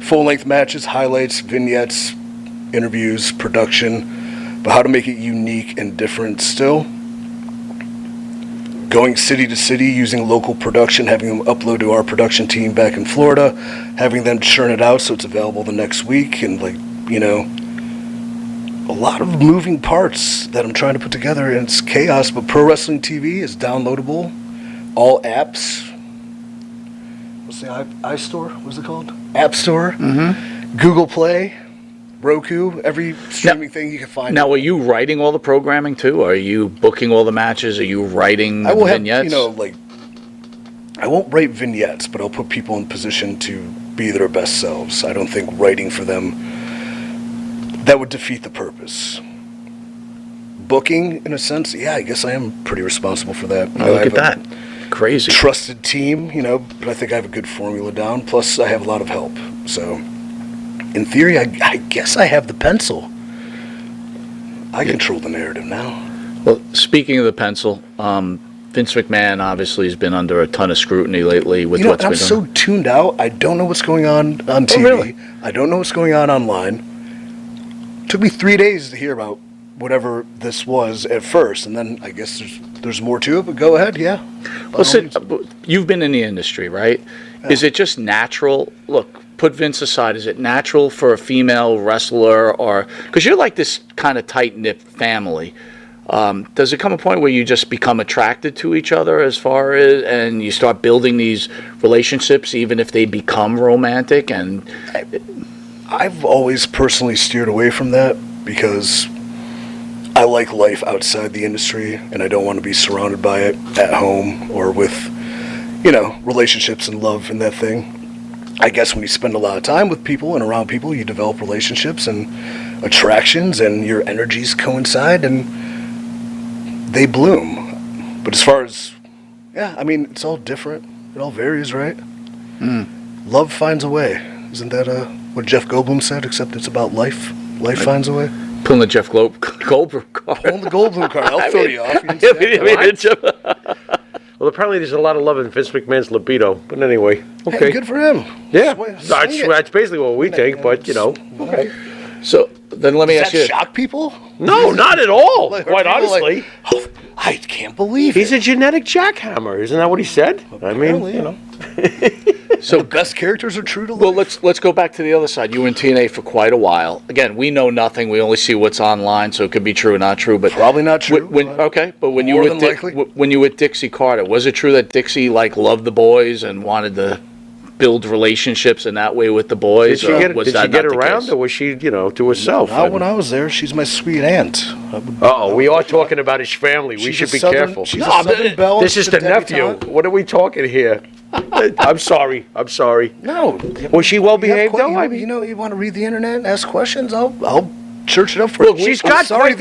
full-length matches, highlights, vignettes, interviews, production, but how to make it unique and different still. Going city to city, using local production, having them upload to our production team back in Florida, having them churn it out so it's available the next week, and a lot of moving parts that I'm trying to put together, and it's chaos, but Pro Wrestling TV is downloadable, all apps. What's the iStore? What's it called? App Store, Google Play, Roku, every streaming thing you can find. Now, are you writing all the programming too? Are you booking all the matches? Are you writing I will vignettes? Have, I won't write vignettes, but I'll put people in position to be their best selves. I don't think writing for them, that would defeat the purpose. booking, in a sense, yeah, I guess I am pretty responsible for that. Oh, look at that. Crazy. Trusted team, but I think I have a good formula down. Plus, I have a lot of help. So, in theory, I guess I have the pencil. I control the narrative now. Well, speaking of the pencil, Vince McMahon obviously has been under a ton of scrutiny lately with what's been done. I'm so tuned out. I don't know what's going on TV. Oh, really? I don't know what's going on online. Took me 3 days to hear about whatever this was at first, and then I guess there's more to it, but go ahead, yeah. Listen, you've been in the industry, right? Yeah. Is it just natural? Look, put Vince aside. Is it natural for a female wrestler, or because you're like this kind of tight-knit family, does it come a point where you just become attracted to each other and you start building these relationships even if they become romantic? And I've always personally steered away from that because I like life outside the industry and I don't want to be surrounded by it at home or with, relationships and love and that thing. I guess when you spend a lot of time with people and around people, you develop relationships and attractions and your energies coincide and they bloom. But as far as, it's all different. It all varies, right? Love finds a way. Isn't that what Jeff Goldblum said, except it's about life? Life finds a way. Pulling the Jeff Goldblum card. Pulling the Goldblum card. I'll throw you off. Well, apparently there's a lot of love in Vince McMahon's libido. But anyway, okay. Hey, good for him. Yeah. That's basically what we think, but, Okay. So then let me ask you. Does that shock people? No, not at all. Quite honestly. I can't believe he's a genetic jackhammer. Isn't that what he said? Apparently, So the best characters are true to life. Well, let's go back to the other side. You were in TNA for quite a while. Again, we know nothing. We only see what's online, so it could be true or not true. But probably not true. When you were with Dixie Carter, was it true that Dixie loved the boys and wanted to build relationships in that way with the boys? Did she get around, or was she, to herself? Not when I was there. She's my sweet aunt. We are talking about his family. We should be careful. She's a Southern Belle. This is the nephew. What are we talking here? I'm sorry. No. Was she well behaved though? You want to read the internet and ask questions? I'll church it up for you. Look, she's got I'm sorry,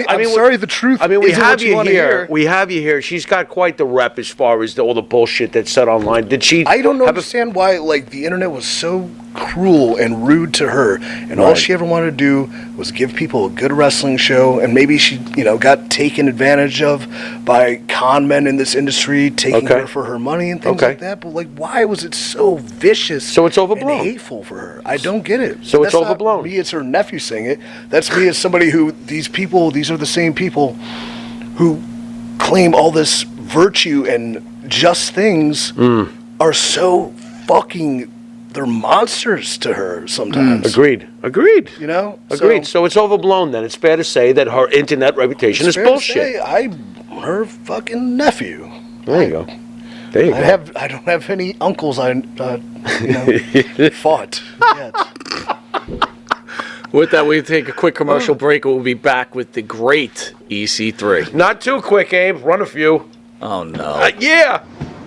the truth. We have you here. We have you here. She's got quite the rep as far as all the bullshit that's said online. Did she? I don't understand why the internet was so cruel and rude to her, and all she ever wanted to do was give people a good wrestling show, and maybe she got taken advantage of by con men in this industry, taking her for her money and things like that. But why was it so vicious? So it's overblown. And hateful for her. I don't get it. So it's overblown. Not me, it's her nephew saying it. That's me as somebody who these are the same people who claim all this virtue and just things are so fucking. They're monsters to her sometimes. Agreed. Agreed. So it's overblown then. It's fair to say that her internet reputation is bullshit. I'm her fucking nephew. There you go. I don't have any uncles I fought yet. With that, we take a quick commercial break. We'll be back with the great EC3. Not too quick, Abe. Run a few. Oh, no. Yeah.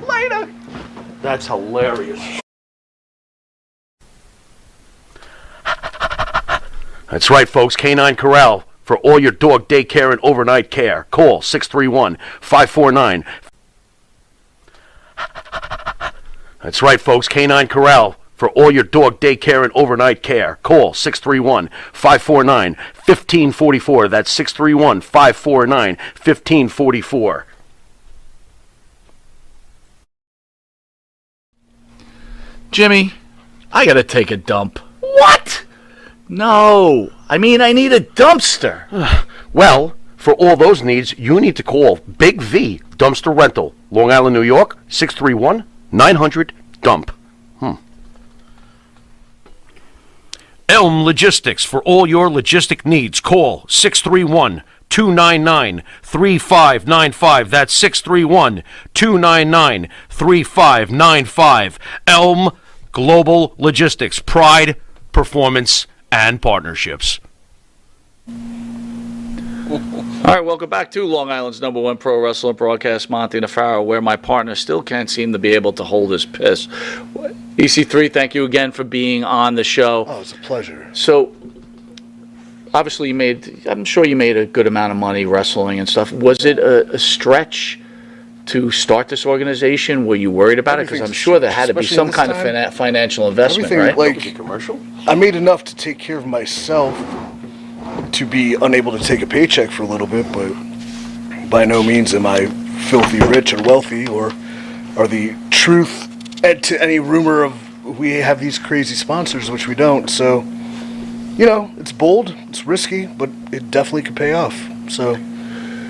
Later. That's hilarious. That's right, folks. Canine Corral for all your dog daycare and overnight care. Call 631-549. That's right, folks. Canine Corral for all your dog daycare and overnight care. Call 631-549-1544. That's 631-549-1544. Jimmy, I gotta take a dump. What? No, I need a dumpster. Well, for all those needs, you need to call Big V Dumpster Rental, Long Island, New York, 631-900-DUMP. Elm Logistics, for all your logistic needs, call 631-299-3595. That's 631-299-3595. Elm Global Logistics, pride, performance, and partnerships. All right, welcome back to Long Island's #1 pro wrestling broadcast, Monty Nefaro, where my partner still can't seem to be able to hold his piss. EC3, thank you again for being on the show. Oh, it's a pleasure. So, obviously I'm sure you made a good amount of money wrestling and stuff. Was it a stretch to start this organization? Were you worried about it? Because I'm sure there had to be some kind of financial investment, right? Like, Commercial? I made enough to take care of myself to be unable to take a paycheck for a little bit, but by no means am I filthy rich and wealthy, or are the truth to any rumor of we have these crazy sponsors, which we don't. So, you know, it's bold, it's risky, but it definitely could pay off. So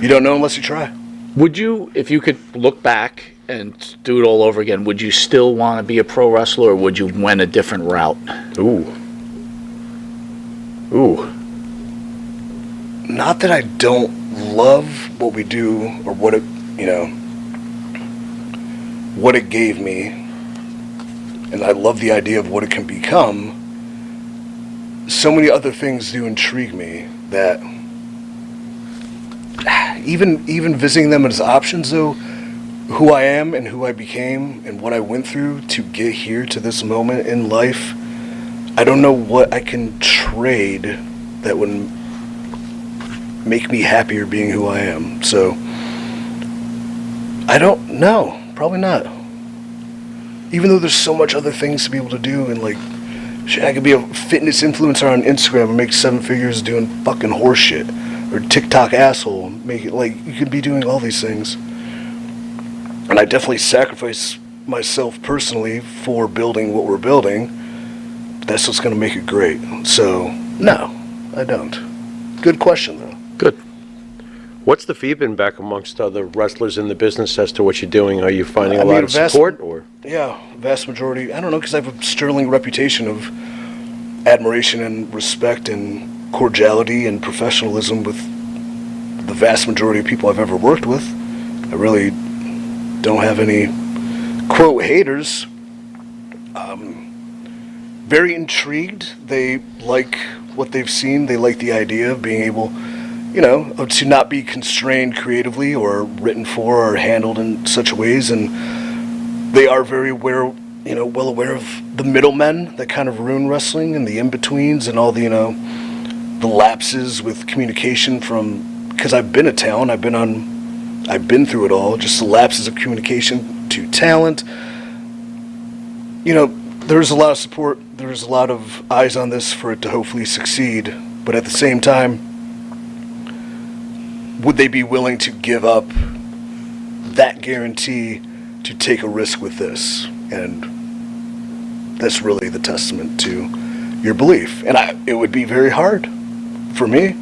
you don't know unless you try. Would you, if you could look back and do it all over again, would you still want to be a pro wrestler, or would you went a different route? Ooh. Not that I don't love what we do or what it, you know, what it gave me, and I love the idea of what it can become. So many other things do intrigue me that even visiting them as options, though, who I am and who I became and what I went through to get here to this moment in life, I don't know what I can trade that would make me happier being who I am. So I don't know. Probably not. Even though there's so much other things to be able to do, and like, shit, I could be a fitness influencer on Instagram and make 7 figures doing fucking horse shit, or TikTok asshole. Make it like, you could be doing all these things. And I definitely sacrifice myself personally for building what we're building. But that's what's going to make it great. So no, I don't. Good question though. Good. What's the feedback amongst other wrestlers in the business as to what you're doing? Are you finding a lot of support? Or yeah, vast majority. I don't know, because I have a sterling reputation of admiration and respect and cordiality and professionalism with the vast majority of people I've ever worked with. I really don't have any, quote, haters. Very intrigued. They like what they've seen. They like the idea of being able, you know, to not be constrained creatively or written for or handled in such ways. And they are very aware, you know, well aware of the middlemen that kind of ruin wrestling, and the in-betweens and all the, you know, the lapses with communication from, because I've been a talent, I've been through it all, just the lapses of communication to talent. You know, there's a lot of support, there's a lot of eyes on this for it to hopefully succeed, but at the same time, would they be willing to give up that guarantee to take a risk with this? And that's really the testament to your belief. And it would be very hard for me.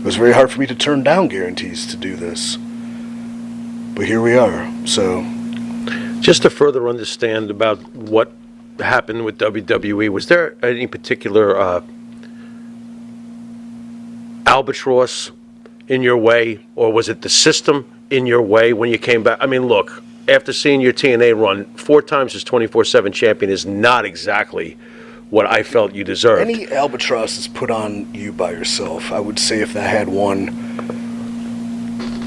It was very hard for me to turn down guarantees to do this. But here we are. So, just to further understand about what happened with WWE, was there any particular albatross in your way, or was it the system in your way when you came back? I mean, look, after seeing your TNA run, 4 times as 24/7 champion is not exactly what I felt you deserved. Any albatross is put on you by yourself. I would say if that had one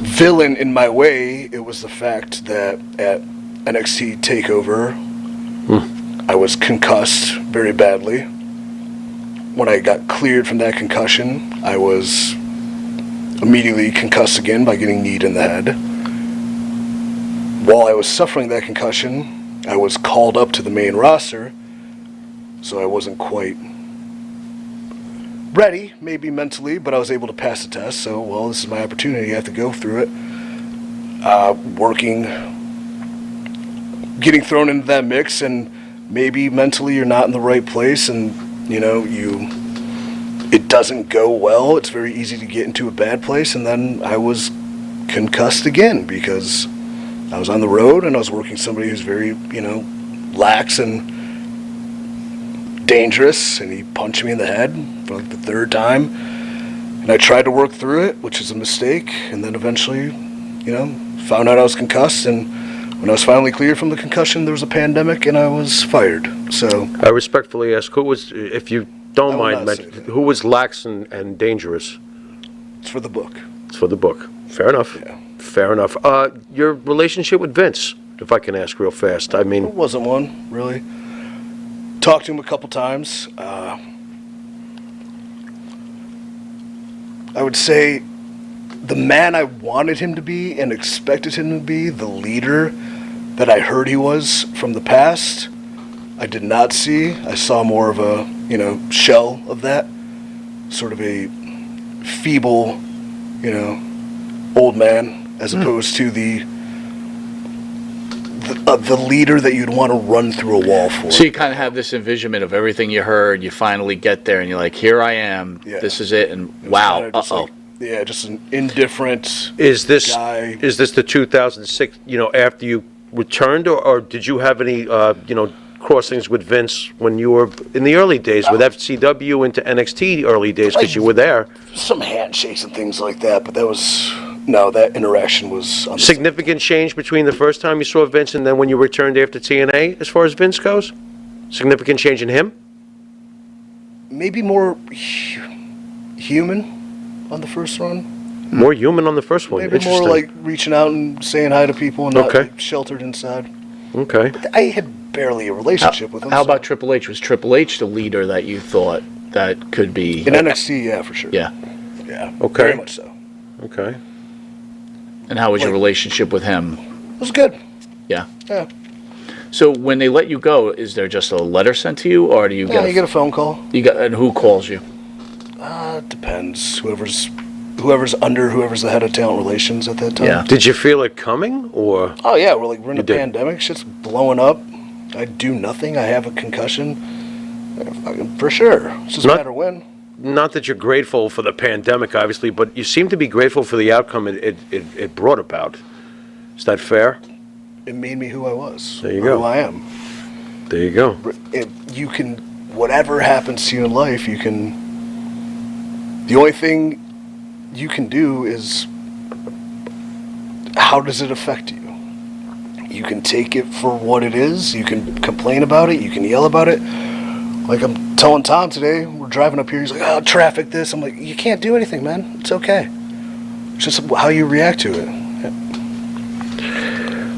villain in my way, it was the fact that at NXT TakeOver, I was concussed very badly. When I got cleared from that concussion, I was immediately concussed again by getting kneed in the head. While I was suffering that concussion, I was called up to the main roster, so I wasn't quite ready, maybe mentally, but I was able to pass the test, so, well, this is my opportunity, I have to go through it. Working, getting thrown into that mix, and maybe mentally you're not in the right place, and, you know, it doesn't go well. It's very easy to get into a bad place, and then I was concussed again because I was on the road and I was working somebody who's very, you know, lax and dangerous, and he punched me in the head for like the 3rd time, and I tried to work through it, which is a mistake, and then eventually, you know, found out I was concussed, and when I was finally cleared from the concussion, there was a pandemic and I was fired. So I respectfully ask, who was, if you don't mind, who was lax and dangerous? It's for the book. It's for the book. Fair enough. Yeah. Fair enough. Your relationship with Vince, if I can ask real fast. I mean, it wasn't one, really. Talked to him a couple times. I would say the man I wanted him to be and expected him to be, the leader that I heard he was from the past, I did not see. I saw more of a, shell of that. Sort of a feeble, old man, as opposed to the leader that you'd want to run through a wall for. So you kind of have this envisionment of everything you heard. You finally get there, and you're like, "Here I am. Yeah. This is it." And wow, Just an indifferent Is this guy. is this the 2006? After you returned, or did you have any crossings with Vince when you were in the early days with FCW into NXT early days because you were there? Some handshakes and things like that, but that interaction was Significant change between the first time you saw Vince and then when you returned after TNA as far as Vince goes? Significant change in him? maybe more human on the first run. More human on the first one. Maybe more like reaching out and saying hi to people and not like sheltered inside. Okay. But I had barely a relationship with him. How about Triple H? Was Triple H the leader that you thought that could be? In NXT, yeah, for sure. Yeah. Yeah. Okay. Very much so. Okay. And how was your relationship with him? It was good. Yeah. Yeah. So when they let you go, is there just a letter sent to you, or do you get? You get a phone call. And who calls you? It depends. Whoever's the head of talent relations at that time. Yeah. Did you feel it coming, or? Oh yeah, we're in a pandemic. Shit's blowing up. I do nothing. I have a concussion. For sure. It's just a matter when. Not that you're grateful for the pandemic, obviously, but you seem to be grateful for the outcome it brought about. Is that fair? It made me who I was. There you go. Who I am. There you go. You can, whatever happens to you in life, the only thing you can do is, how does it affect you? You can take it for what it is. You can complain about it. You can yell about it. Like I'm telling Tom today, we're driving up here. He's like, "Oh, traffic this." I'm like, "You can't do anything, man. It's okay. It's just how you react to it."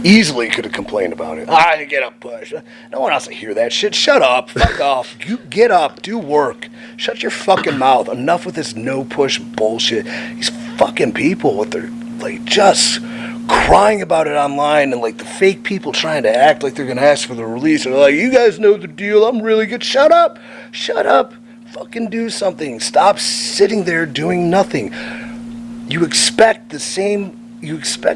Easily could have complained about it. I didn't get up, push. No one else to hear that shit. Shut up. Fuck off. You get up. Do work. Shut your fucking mouth. Enough with this no push bullshit. These fucking people with their just crying about it online, and the fake people trying to act like they're gonna ask for the release, and they're like, "You guys know the deal. I'm really good." Shut up. Shut up. Fucking do something. Stop sitting there doing nothing. You expect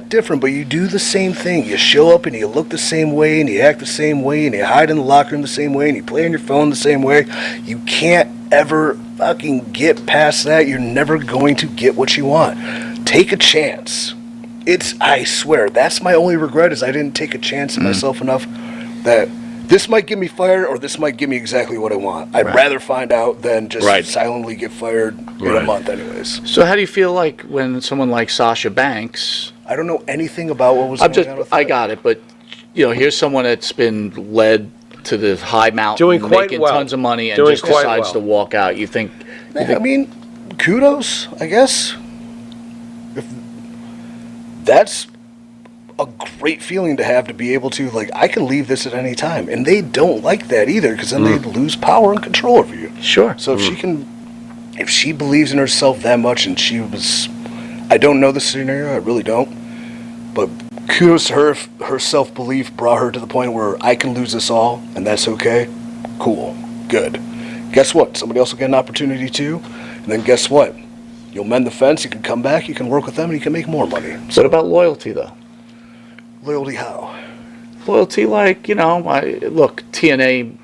different, but you do the same thing. You show up and you look the same way and you act the same way and you hide in the locker room the same way and you play on your phone the same way. You can't ever fucking get past that. You're never going to get what you want. Take a chance. I swear, that's my only regret, is I didn't take a chance in myself enough that this might get me fired or this might give me exactly what I want. I'd rather find out than just silently get fired in a month anyways. So how do you feel like when someone like Sasha Banks... I don't know anything about what was going on with that. I got it, but here's someone that's been led to the high mountain, making tons of money, and just decides to walk out. You think... I mean, kudos, I guess. That's a great feeling to have, to be able to, I can leave this at any time. And they don't like that either, because then they lose power and control over you. Sure. So if she believes in herself that much, and I don't know the scenario, I really don't, but kudos to her, if her self-belief brought her to the point where I can lose this all, and that's okay. Cool. Good. Guess what? Somebody else will get an opportunity too, and then guess what? You'll mend the fence, you can come back, you can work with them, and you can make more money. So what about loyalty, though? Loyalty how? Loyalty, look, TNA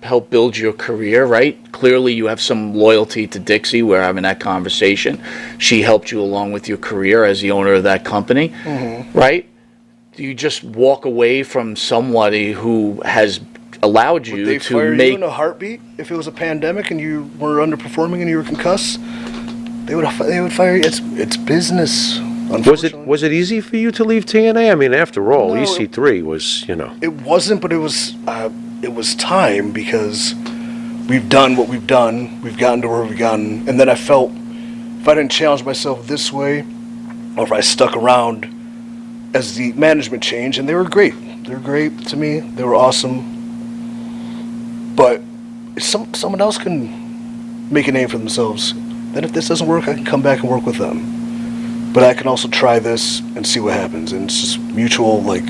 helped build your career, right? Clearly you have some loyalty to Dixie. We're having that conversation. She helped you along with your career as the owner of that company, right? Do you just walk away from somebody who has allowed you Would they to fire make... you in a heartbeat if it was a pandemic and you were underperforming and you were concussed? They would fire you. It's business. Was it easy for you to leave TNA? I mean, after all, EC3 was, It wasn't, but it was time, because we've done what we've done. We've gotten to where we've gotten. And then I felt, if I didn't challenge myself this way, or if I stuck around as the management changed, and they were great. They were great to me. They were awesome. But if someone else can make a name for themselves Then if this doesn't work, I can come back and work with them. But I can also try this and see what happens. And it's just mutual, like,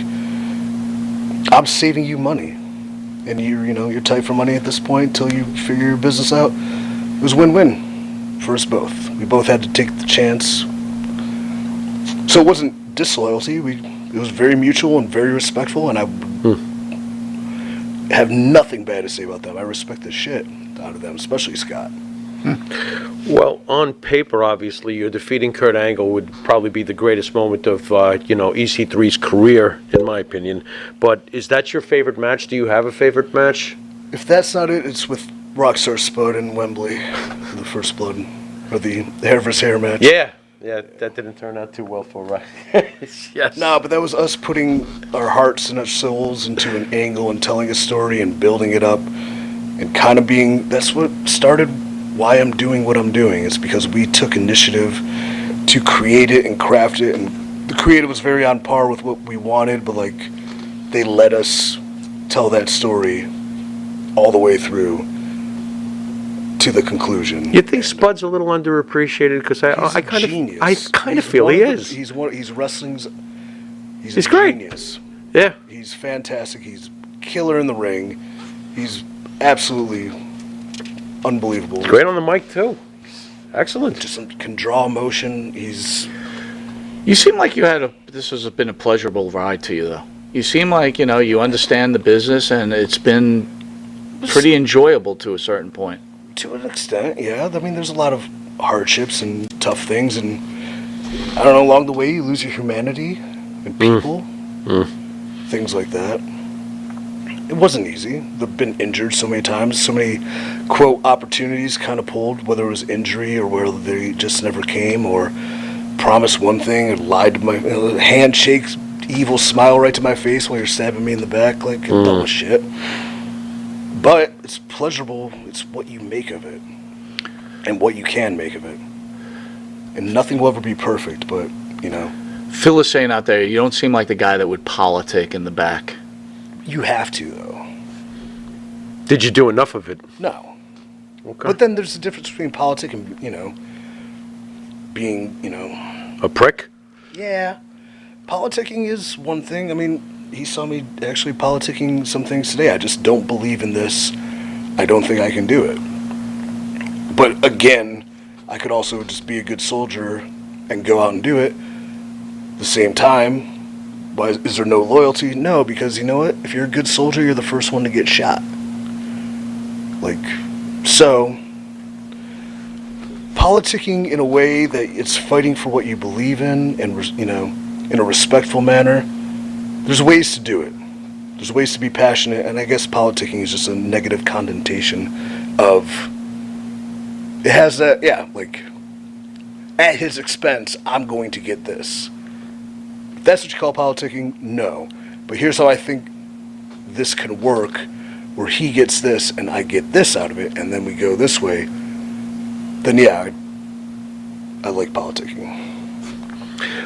I'm saving you money. And you're tight for money at this point until you figure your business out. It was win-win for us both. We both had to take the chance. So it wasn't disloyalty. It was very mutual and very respectful, and I have nothing bad to say about them. I respect the shit out of them, especially Scott. Well, on paper, obviously, you're defeating Kurt Angle would probably be the greatest moment of, EC3's career, in my opinion. But is that your favorite match? Do you have a favorite match? If that's not it, it's with Rockstar Spud in Wembley, the First Blood, or the hair vs. hair match. Yeah, that didn't turn out too well for Rock. Yes. No, but that was us putting our hearts and our souls into an angle and telling a story and building it up and kind of that's what started why I'm doing what I'm doing. It's because we took initiative to create it and craft it, and the creative was very on par with what we wanted, but like they let us tell that story all the way through to the conclusion. You think Spud's a little underappreciated? Because I kind of feel he is. He's wrestling's. He's great. Genius. Yeah. He's fantastic. He's killer in the ring. He's absolutely unbelievable. Great on the mic too. Excellent. Just can draw emotion. You seem like this has been a pleasurable ride to you, though. You seem like, you understand the business, and it's been pretty enjoyable to a certain point. To an extent, yeah. I mean, there's a lot of hardships and tough things, and I don't know, along the way you lose your humanity and people, things like that. It wasn't easy. They've been injured so many times, so many, quote, opportunities kind of pulled, whether it was injury or whether they just never came, or promised one thing and lied to my handshakes, evil smile right to my face while you're stabbing me in the back, like dumb shit. But it's pleasurable. It's what you make of it and what you can make of it. And nothing will ever be perfect, but, Phil is saying out there, you don't seem like the guy that would politic in the back. You have to, though. Did you do enough of it? No. Okay. But then there's a difference between politic and, being, a prick? Yeah. Politicking is one thing. I mean, he saw me actually politicking some things today. I just don't believe in this. I don't think I can do it. But again, I could also just be a good soldier and go out and do it. At the same time, why is there no loyalty? No, because you know what? If you're a good soldier, you're the first one to get shot. So, politicking in a way that it's fighting for what you believe in and, in a respectful manner, there's ways to do it. There's ways to be passionate, and I guess politicking is just a negative connotation of, it has that, at his expense, I'm going to get this. If that's what you call politicking, no. But here's how I think this can work, where he gets this and I get this out of it, and then we go this way, then yeah, I like politicking.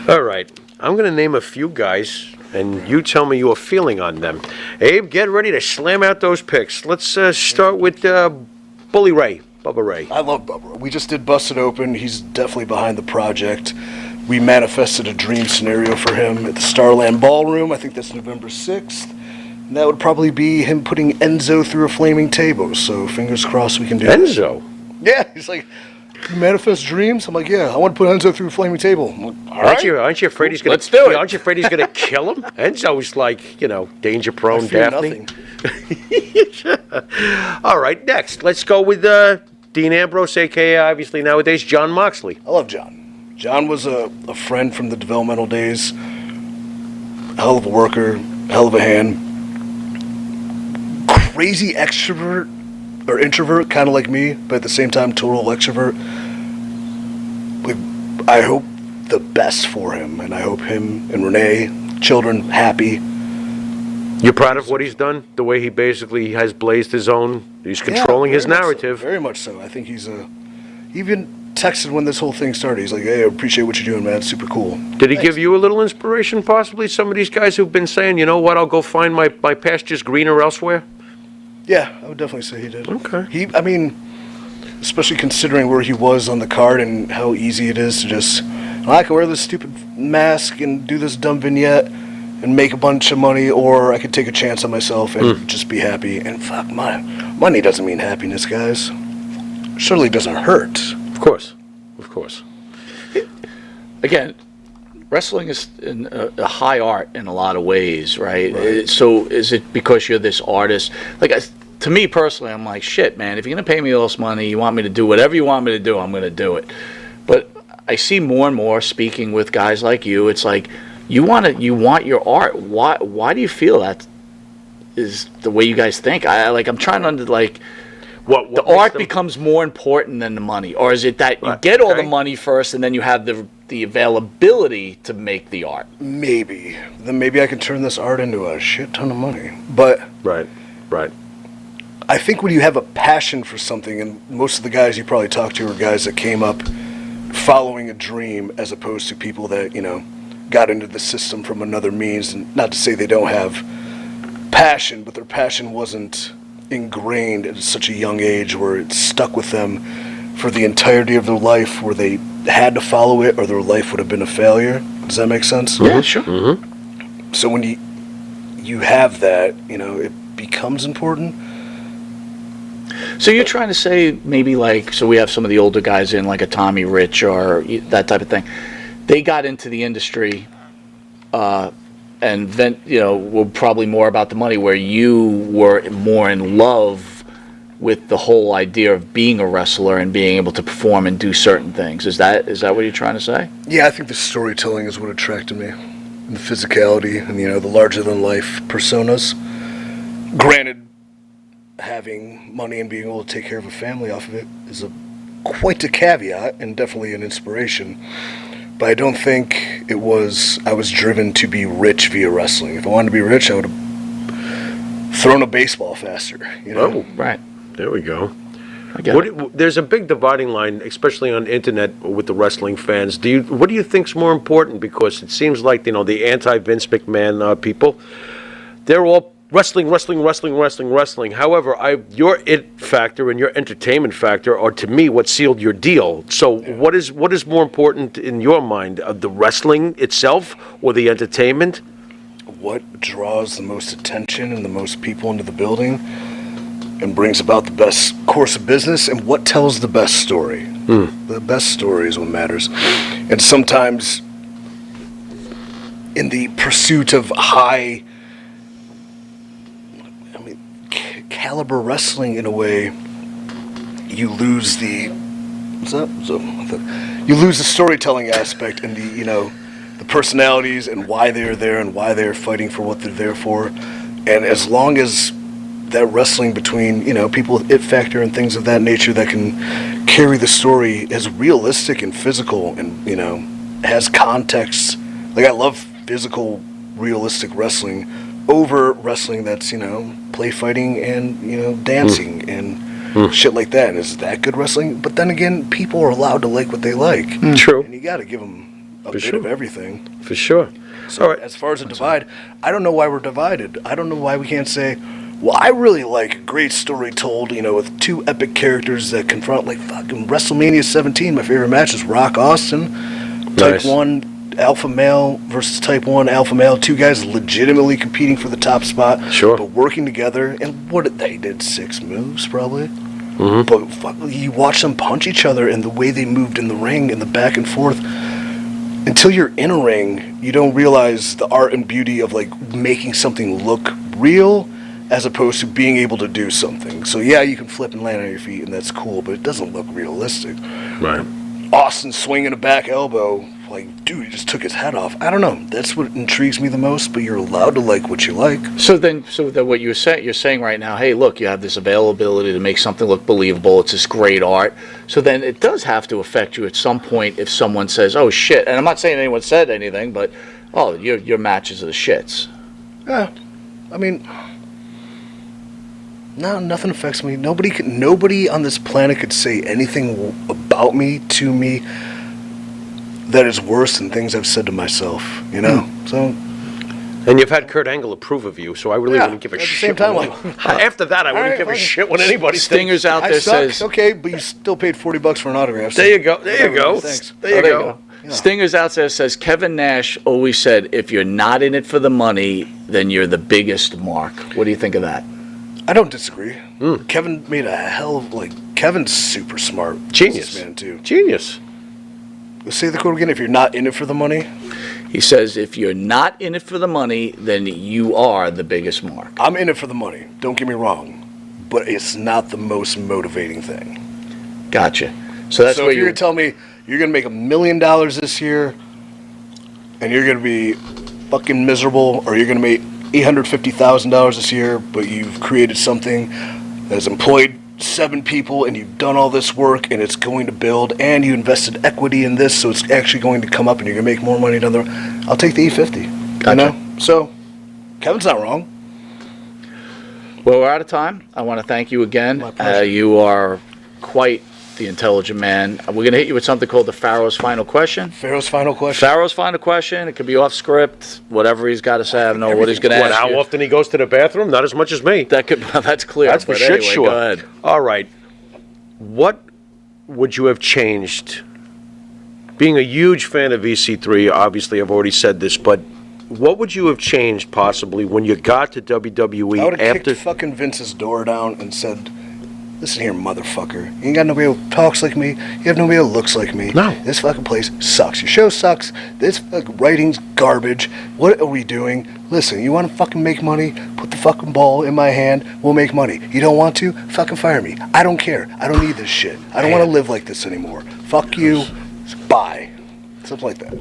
All right. I'm going to name a few guys, and you tell me your feeling on them. Abe, get ready to slam out those picks. Let's start with Bully Ray, Bubba Ray. I love Bubba. We just did Busted Open. He's definitely behind the project. We manifested a dream scenario for him at the Starland Ballroom. I think that's November 6th. And that would probably be him putting Enzo through a flaming table. So fingers crossed we can do Enzo? that. Yeah, he's like, you manifest dreams? I'm like, yeah, I want to put Enzo through a flaming table. I'm like, all right. Aren't you afraid he's going to... Let's do it. Aren't you afraid he's going to kill him? Enzo's like, danger-prone Daphne. All right, next. Let's go with Dean Ambrose, a.k.a. obviously nowadays John Moxley. I love John. John was a friend from the developmental days. Hell of a worker, hell of a hand. Crazy extrovert or introvert, kind of like me, but at the same time, total extrovert. I hope the best for him, and I hope him and Renee, children, happy. You're proud of what he's done? The way he basically has blazed his own, he's controlling his narrative. Very much so. I think he's even texted when this whole thing started. He's like, hey, I appreciate what you're doing, man. It's super cool. Did he give you a little inspiration, possibly? Some of these guys who've been saying, you know what, I'll go find my pastures greener elsewhere? Yeah, I would definitely say he did. Okay. especially considering where he was on the card and how easy it is to just, I can wear this stupid mask and do this dumb vignette and make a bunch of money, or I could take a chance on myself and just be happy. And fuck, money doesn't mean happiness, guys. It surely doesn't hurt. Of course. Again, wrestling is a high art in a lot of ways, right? So is it because you're this artist? Like, to me personally, I'm like, shit, man, if you're going to pay me all this money, you want me to do whatever you want me to do, I'm going to do it. But I see more and more speaking with guys like you, it's like, you want your art. Why do you feel that is the way you guys think? I'm trying to what the art becomes more important than the money, or is it that you get all the money first and then you have the availability to make the art? Maybe. Then maybe I can turn this art into a shit ton of money. But Right. I think when you have a passion for something, and most of the guys you probably talk to are guys that came up following a dream as opposed to people that, got into the system from another means. And not to say they don't have passion, but their passion wasn't ingrained at such a young age where it stuck with them for the entirety of their life, where they had to follow it or their life would have been a failure. Does that make sense? Yeah, sure. Mm-hmm. So when you have that, it becomes important. So you're trying to say maybe so we have some of the older guys in, like a Tommy Rich or that type of thing. They got into the industry and then, were probably more about the money, where you were more in love with the whole idea of being a wrestler and being able to perform and do certain things. Is that what you're trying to say? Yeah, I think the storytelling is what attracted me. And the physicality and, the larger-than-life personas. Granted, having money and being able to take care of a family off of it is quite a caveat and definitely an inspiration. But I don't think I was driven to be rich via wrestling. If I wanted to be rich, I would have thrown a baseball faster. Oh, right. There we go. There's a big dividing line, especially on the internet with the wrestling fans. What do you think's more important? Because it seems like the anti-Vince McMahon people, they're all wrestling. However, your it factor and your entertainment factor are, to me, what sealed your deal. So what is more important in your mind, the wrestling itself or the entertainment? What draws the most attention and the most people into the building and brings about the best course of business, and what tells the best story. The best story is what matters. And sometimes in the pursuit of high caliber wrestling, in a way, you lose the storytelling aspect and the personalities and why they're there and why they're fighting for what they're there for. And as long as that wrestling between people with it factor and things of that nature that can carry the story is realistic and physical and has context. I love physical, realistic wrestling over wrestling that's play fighting and dancing and shit like that. And is that good wrestling? But then again, people are allowed to like what they like. True. And you got to give them a bit of everything. For sure. So all right. As far as a divide, I don't know why we're divided. I don't know why we can't say, well, I really like a great story told, with two epic characters that confront, like fucking WrestleMania 17. My favorite match is Rock Austin, Type 1 alpha male versus Type 1 alpha male. Two guys legitimately competing for the top spot. Sure. But working together. And they did 6 moves, probably. Mm-hmm. But you watch them punch each other and the way they moved in the ring and the back and forth. Until you're in a ring, you don't realize the art and beauty of making something look real as opposed to being able to do something. So yeah, you can flip and land on your feet and that's cool, but it doesn't look realistic. Right. Austin swinging a back elbow, dude, he just took his head off. I don't know. That's what intrigues me the most, but you're allowed to like what you like. So then what you're saying right now, hey, look, you have this availability to make something look believable. It's this great art. So then it does have to affect you at some point if someone says, oh, shit. And I'm not saying anyone said anything, but, oh, your matches are the shits. Yeah. I mean, no, nothing affects me. Nobody on this planet could say anything about me to me that is worse than things I've said to myself, So And you've had Kurt Angle approve of you, so I really wouldn't give a shit. At the same time, after that, I wouldn't give a shit when anybody Stinger's out there says. okay, but you still paid $40 for an autograph. So There you go. There you go. Thanks. There you go. Yeah. Stinger's out there says Kevin Nash always said, if you're not in it for the money, then you're the biggest mark. What do you think of that? I don't disagree. Kevin made a hell of Kevin's super smart. Genius. Man, too. Genius. Say the quote again. If you're not in it for the money. He says, if you're not in it for the money, then you are the biggest mark. I'm in it for the money. Don't get me wrong, but it's not the most motivating thing. Gotcha. So that's so where if you're gonna tell me you're gonna make $1 million this year, and you're gonna be fucking miserable, or you're gonna make $850,000 this year, but you've created something that has employed 7 people, and you've done all this work, and it's going to build, and you invested equity in this, so it's actually going to come up, and you're gonna make more money down the road. I'll take the $850. Gotcha. You know? So Kevin's not wrong. Well, we're out of time. I want to thank you again. My pleasure. You are quite the intelligent man. We're going to hit you with something called the Pharaoh's Final Question. Pharaoh's final question. Pharaoh's Final Question. It could be off script, whatever he's got to say. I don't know what he's going to What, ask how you. often he goes to the bathroom? Not as much as me. That could, that's clear. That's for but shit anyway, sure. Go ahead. All right. What would you have changed? Being a huge fan of EC3, obviously I've already said this, but what would you have changed possibly when you got to WWE I would have after? kicked fucking Vince's door down and said, listen here, motherfucker. You ain't got nobody who talks like me. You have nobody who looks like me. No. This fucking place sucks. Your show sucks. This writing's garbage. What are we doing? Listen, you want to fucking make money? Put the fucking ball in my hand. We'll make money. You don't want to? Fucking fire me. I don't care. I don't need this shit. I don't want to live like this anymore. Fuck you. Bye. Something like that.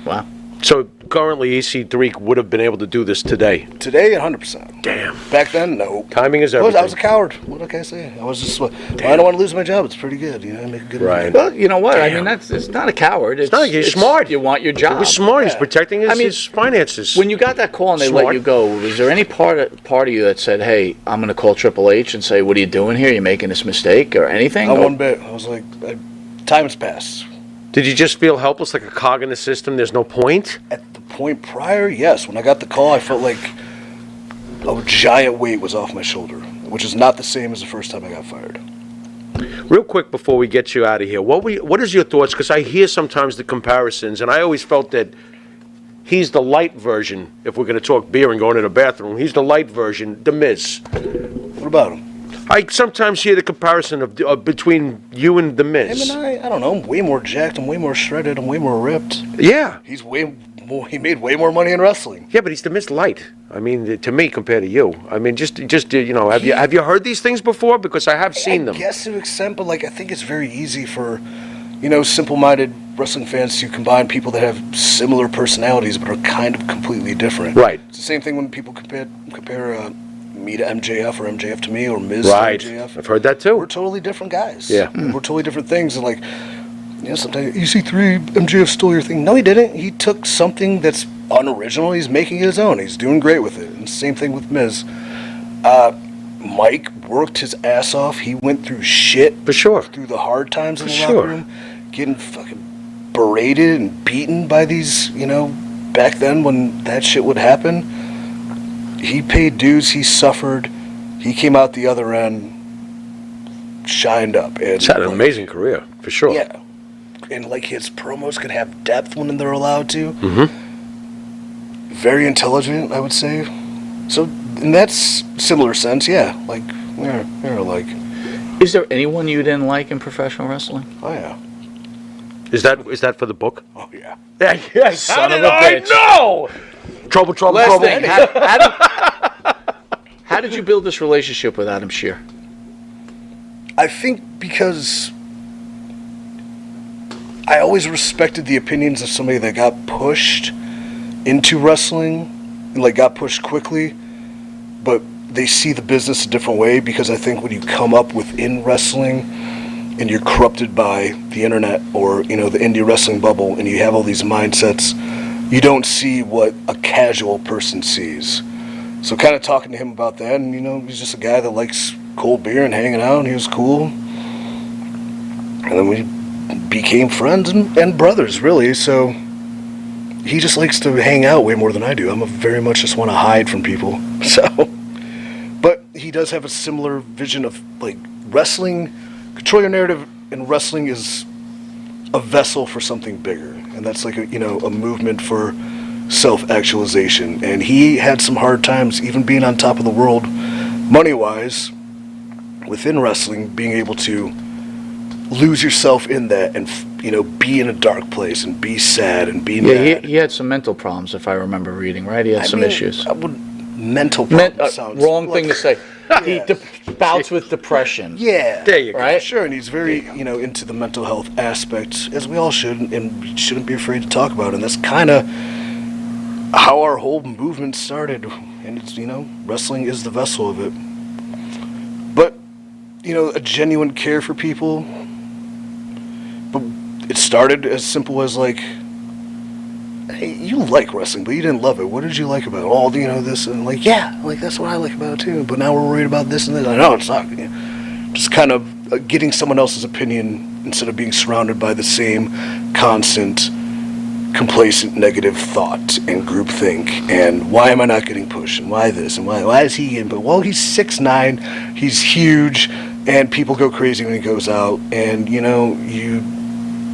Wow. So currently EC3 would have been able to do this today. Today, 100%. Damn. Back then, no. Timing is I everything. was a coward. What can I say? I was just. I don't want to lose my job. It's pretty good. You know, I make a good Right. living. Well, you know what? I Damn. mean, it's not a coward. It's not. He's smart. You want your job. He was smart. He's Yeah. protecting his finances. When you got that call and they Smart. let you go, was there any part of you that said, "Hey, I'm going to call Triple H and say, what are you doing here? You're making this mistake or anything?" Not one bit. I was like, time's passed. Did you just feel helpless, like a cog in the system? There's no point? At the point prior, yes. When I got the call, I felt like a giant weight was off my shoulder, which is not the same as the first time I got fired. Real quick before we get you out of here, what is your thoughts? Because I hear sometimes the comparisons, and I always felt that he's the light version, if we're going to talk beer and going to the bathroom, he's the light version, The Miz. What about him? I sometimes hear the comparison of between you and The Miz. Him and I don't know. I'm way more jacked. I'm way more shredded. I'm way more ripped. Yeah. He's way more. He made way more money in wrestling. Yeah, but he's The Miz light. I mean, to me, compared to you. I mean, just you know, have you heard these things before? Because I have seen them. Yes, to an extent, but like I think it's very easy for, you know, simple-minded wrestling fans to combine people that have similar personalities but are kind of completely different. Right. It's the same thing when people compare me to MJF or MJF to me or Miz Right. to MJF. I've heard that too. We're totally different guys. Yeah. We're totally different things. And like, you know, sometimes EC3, MJF stole your thing. No, he didn't. He took something that's unoriginal. He's making it his own. He's doing great with it. And same thing with Miz. Mike worked his ass off. He went through shit. For sure. Through the hard times in the sure. locker room. Getting fucking berated and beaten by these, you know, back then when that shit would happen. He paid dues. He suffered. He came out the other end, shined up. And He's had an amazing career, for sure. Yeah. And like his promos could have depth when they're allowed to. Mm-hmm. Very intelligent, I would say. So in that similar sense, yeah, like we're like. Is there anyone you didn't like in professional wrestling? Oh yeah. Is that for the book? Oh yeah. Yeah, yes. Son of a bitch. No. Trouble. Last thing, how did you build this relationship with Adam Shear? I think because I always respected the opinions of somebody that got pushed into wrestling and like got pushed quickly, but they see the business a different way. Because I think when you come up within wrestling and you're corrupted by the internet or, you know, the indie wrestling bubble, and you have all these mindsets, you don't see what a casual person sees. So kind of talking to him about that, and, you know, he's just a guy that likes cold beer and hanging out, and he was cool. And then we became friends and brothers, really. So he just likes to hang out way more than I do. I'm a very much just want to hide from people. So, but he does have a similar vision of like wrestling. Control your narrative in wrestling is a vessel for something bigger, and that's like a movement for self-actualization. And he had some hard times, even being on top of the world, money-wise, within wrestling, being able to lose yourself in that and be in a dark place and be sad and be mad. He had some mental problems, if I remember reading, right? He had some issues. Mental problems sounds wrong thing to say. He bouts with depression. Yeah. There you go. Right? Sure, and he's very, into the mental health aspect, as we all should, and shouldn't be afraid to talk about it. And that's kind of how our whole movement started. And it's, wrestling is the vessel of it. But, a genuine care for people. But it started as simple as like, hey, you like wrestling, but you didn't love it. What did you like about it? Oh, this, and like, yeah, like that's what I like about it too. But now we're worried about this and this. I know it's not. Just kind of getting someone else's opinion instead of being surrounded by the same constant, complacent, negative thought and groupthink. And why am I not getting pushed? And why this? And why is he in? But well, he's 6'9", he's huge, and people go crazy when he goes out. And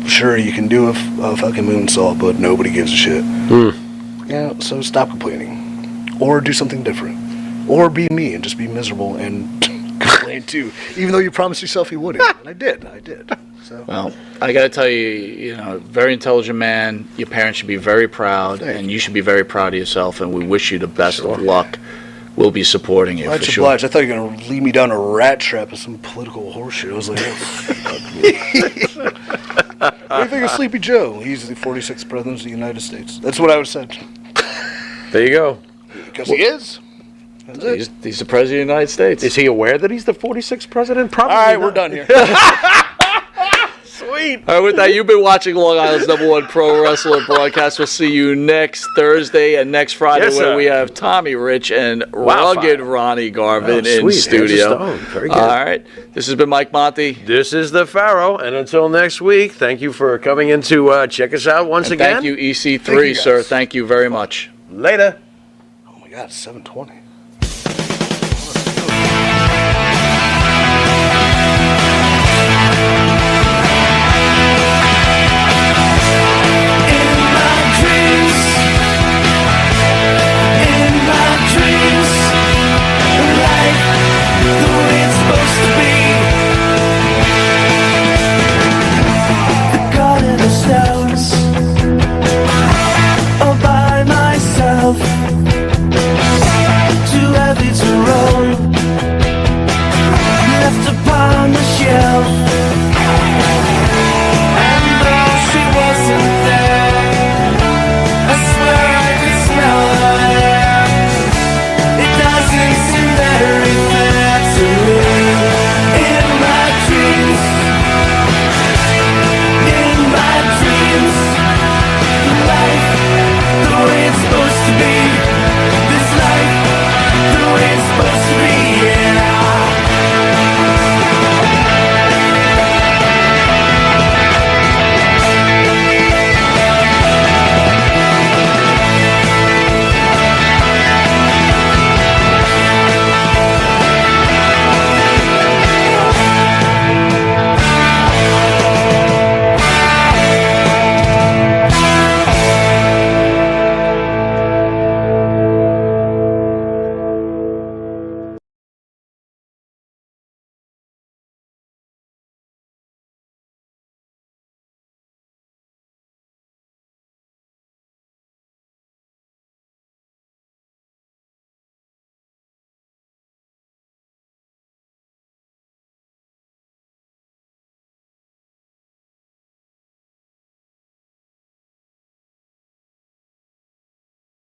Sure, you can do a fucking moonsault, but nobody gives a shit. So stop complaining. Or do something different. Or be me and just be miserable and complain too. Even though you promised yourself you wouldn't. And I did. So. Well, I got to tell you, very intelligent man. Your parents should be very proud, and you should be very proud of yourself, and we wish you the best of luck. We'll be supporting you, for sure. Obliged. I thought you were going to lead me down a rat trap of some political horseshit. I was like, what do you think of Sleepy Joe? He's the 46th president of the United States. That's what I would have said. There you go. Because he is. That's it. He's the president of the United States. Is he aware that he's the 46th president? Probably. All right, not. we're done here. Sweet. All right, with that, you've been watching Long Island's #1 pro wrestler broadcast. We'll see you next Thursday and next Friday, where we have Tommy Rich and rugged Ronnie Garvin in studio. Very good. All right, this has been Mike Monty. This is the Pharaoh, and until next week, thank you for coming in to check us out once again. Thank you, EC3, sir. Thank you very much. Later. Oh my God, 7:20.